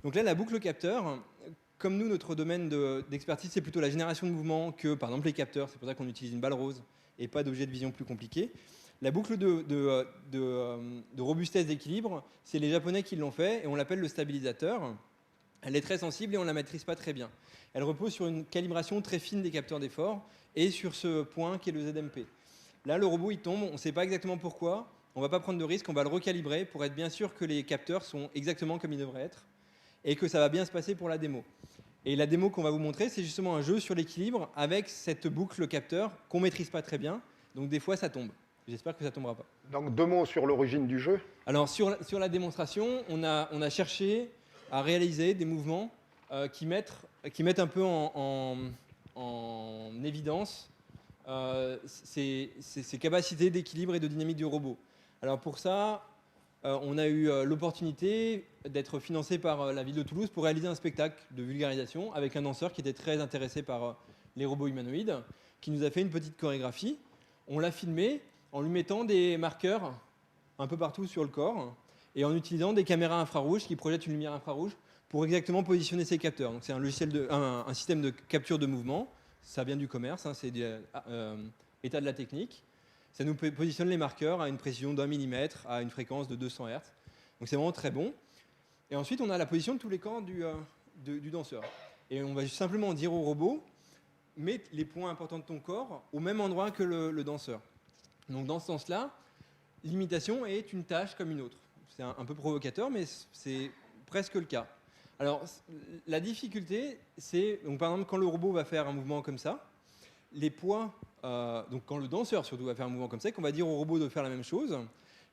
Donc là, la boucle capteur, comme nous, notre domaine d'expertise, c'est plutôt la génération de mouvements que, par exemple, les capteurs. C'est pour ça qu'on utilise une balle rose et pas d'objet de vision plus compliqué. La boucle de robustesse d'équilibre, c'est les Japonais qui l'ont fait et on l'appelle le stabilisateur. Elle est très sensible et on ne la maîtrise pas très bien. Elle repose sur une calibration très fine des capteurs d'effort et sur ce point qui est le ZMP. Là, le robot, il tombe, on ne sait pas exactement pourquoi, on ne va pas prendre de risque, on va le recalibrer pour être bien sûr que les capteurs sont exactement comme ils devraient être et que ça va bien se passer pour la démo. Et la démo qu'on va vous montrer, c'est justement un jeu sur l'équilibre avec cette boucle capteur qu'on ne maîtrise pas très bien, donc des fois ça tombe. J'espère que ça ne tombera pas. Donc 2 mots sur l'origine du jeu. Alors sur la démonstration, on a cherché à réaliser des mouvements qui mettent un peu en évidence ces capacités d'équilibre et de dynamique du robot. Alors pour ça, on a eu l'opportunité d'être financé par la ville de Toulouse pour réaliser un spectacle de vulgarisation avec un danseur qui était très intéressé par les robots humanoïdes, qui nous a fait une petite chorégraphie. On l'a filmé en lui mettant des marqueurs un peu partout sur le corps et en utilisant des caméras infrarouges qui projettent une lumière infrarouge pour exactement positionner ces capteurs. Donc c'est un système de capture de mouvement. Ça vient du commerce, hein, c'est état de la technique. Ça nous positionne les marqueurs à une précision d'1 millimètre, à une fréquence de 200 Hz. Donc c'est vraiment très bon. Et ensuite, on a la position de tous les corps du danseur. Et on va simplement dire au robot, mets les points importants de ton corps au même endroit que le danseur. Donc dans ce sens-là, l'imitation est une tâche comme une autre. C'est un peu provocateur, mais c'est presque le cas. Alors, la difficulté, c'est, donc, par exemple, quand le robot va faire un mouvement comme ça, les poids, donc quand le danseur surtout va faire un mouvement comme ça, qu'on va dire au robot de faire la même chose,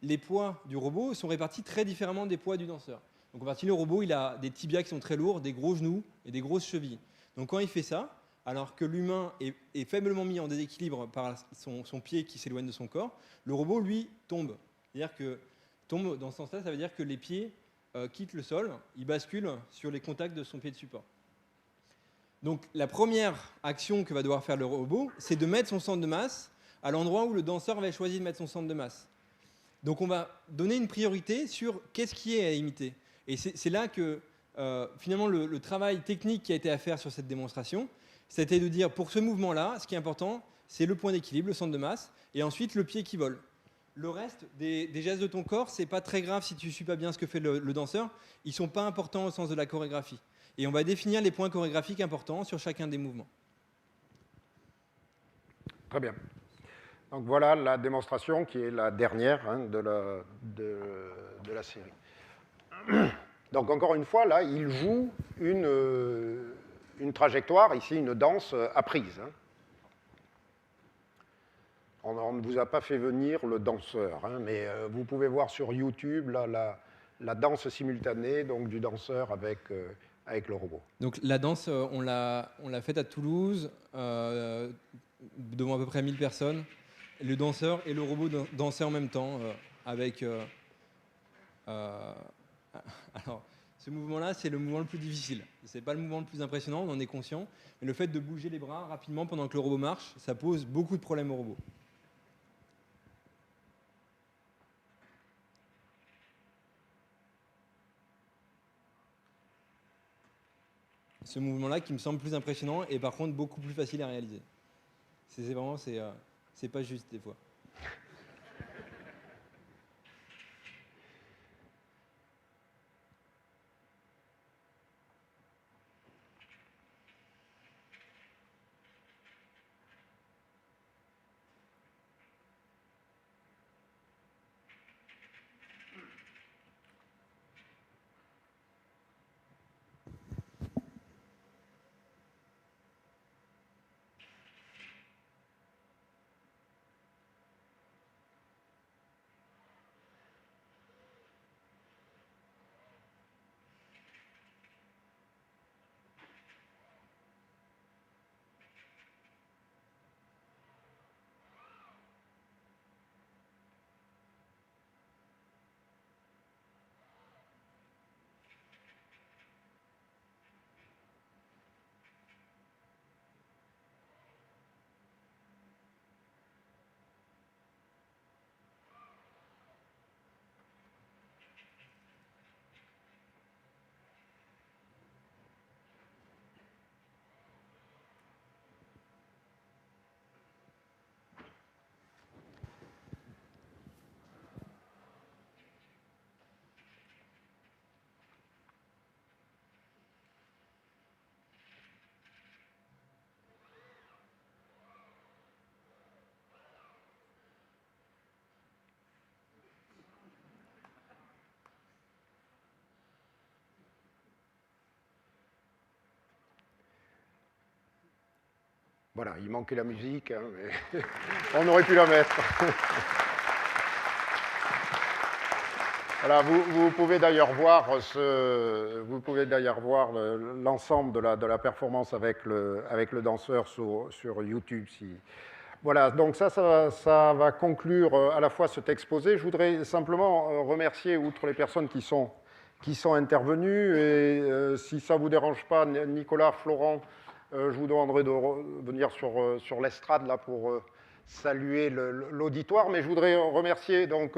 les poids du robot sont répartis très différemment des poids du danseur. Donc en partie, le robot, il a des tibias qui sont très lourds, des gros genoux et des grosses chevilles. Donc quand il fait ça, alors que l'humain est faiblement mis en déséquilibre par son pied qui s'éloigne de son corps, le robot, lui, tombe. C'est-à-dire que tombe dans ce sens-là, ça veut dire que les pieds quittent le sol, il bascule sur les contacts de son pied de support. Donc la première action que va devoir faire le robot, c'est de mettre son centre de masse à l'endroit où le danseur avait choisi de mettre son centre de masse. Donc on va donner une priorité sur qu'est-ce qui est à imiter. Et c'est là que finalement le travail technique qui a été à faire sur cette démonstration, c'était de dire pour ce mouvement-là, ce qui est important, c'est le point d'équilibre, le centre de masse, et ensuite le pied qui vole. Le reste des gestes de ton corps, c'est pas très grave si tu ne suis pas bien ce que fait le danseur. Ils ne sont pas importants au sens de la chorégraphie. Et on va définir les points chorégraphiques importants sur chacun des mouvements. Très bien. Donc voilà la démonstration qui est la dernière de la série. Donc encore une fois, là, il joue une trajectoire, ici une danse apprise. On ne vous a pas fait venir le danseur, mais vous pouvez voir sur YouTube là, la danse simultanée donc, du danseur avec le robot. Donc la danse, on l'a faite à Toulouse, devant à peu près 1000 personnes. Le danseur et le robot dansaient en même temps, avec... alors, ce mouvement-là, c'est le mouvement le plus difficile. Ce n'est pas le mouvement le plus impressionnant, on en est conscient. Mais le fait de bouger les bras rapidement pendant que le robot marche, ça pose beaucoup de problèmes au robot. Ce mouvement-là qui me semble plus impressionnant et par contre beaucoup plus facile à réaliser. C'est pas juste des fois. Voilà, il manquait la musique, hein, mais on aurait pu la mettre. Voilà, vous pouvez d'ailleurs voir l'ensemble de la performance avec le danseur sur YouTube. Voilà, donc ça va conclure à la fois cet exposé. Je voudrais simplement remercier, outre les personnes qui sont intervenues, et si ça ne vous dérange pas, Nicolas, Florent, je vous demanderai de venir sur l'estrade là pour saluer l'auditoire, mais je voudrais remercier donc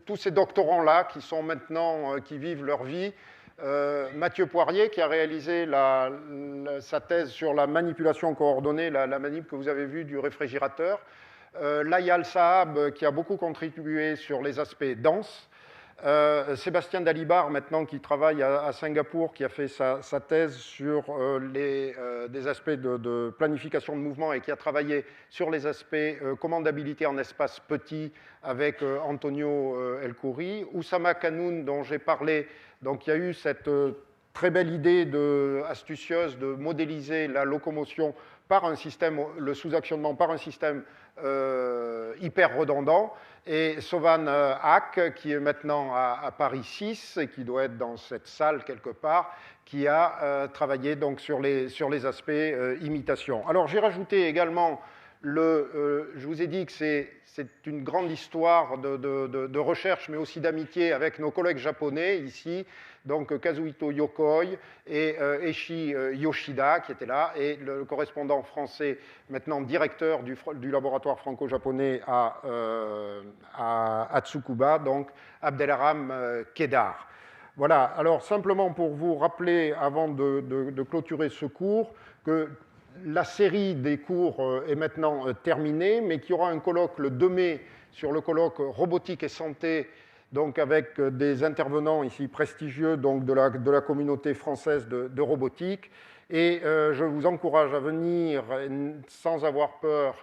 tous ces doctorants-là qui sont maintenant, qui vivent leur vie. Mathieu Poirier, qui a réalisé sa thèse sur la manipulation coordonnée, la manip que vous avez vue du réfrigérateur. Layal Saab, qui a beaucoup contribué sur les aspects denses. Sébastien Dalibar, maintenant, qui travaille à Singapour, qui a fait sa thèse sur des aspects de planification de mouvement et qui a travaillé sur les aspects commandabilité en espace petit avec Antonio El Khoury. Oussama Kanoun, dont j'ai parlé, donc il y a eu cette très belle idée astucieuse de modéliser la locomotion par un système, le sous-actionnement par un système hyper redondant. Et Sovan Hack, qui est maintenant à Paris 6 et qui doit être dans cette salle quelque part, qui a travaillé donc sur les aspects imitation. Alors j'ai rajouté également, je vous ai dit que c'est une grande histoire de recherche, mais aussi d'amitié avec nos collègues japonais ici, donc Kazuhito Yokoi et Eishi Yoshida qui étaient là, et le correspondant français, maintenant directeur du laboratoire franco-japonais à Tsukuba, donc Abdelharam Kedar. Voilà, alors simplement pour vous rappeler, avant de clôturer ce cours, que la série des cours est maintenant terminée, mais qu'il y aura un colloque le 2 mai sur le colloque robotique et santé, donc avec des intervenants ici prestigieux donc de la communauté française de robotique. Et je vous encourage à venir sans avoir peur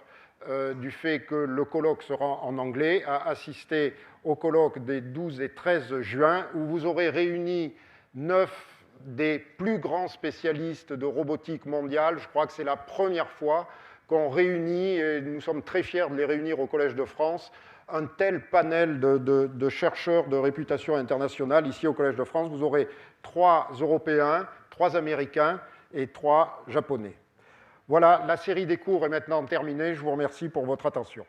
du fait que le colloque sera en anglais, à assister au colloque des 12 et 13 juin, où vous aurez réuni 9 des plus grands spécialistes de robotique mondiale. Je crois que c'est la première fois qu'on réunit, et nous sommes très fiers de les réunir au Collège de France, un tel panel de chercheurs de réputation internationale ici au Collège de France. Vous aurez 3 Européens, 3 Américains et 3 Japonais. Voilà, la série des cours est maintenant terminée. Je vous remercie pour votre attention.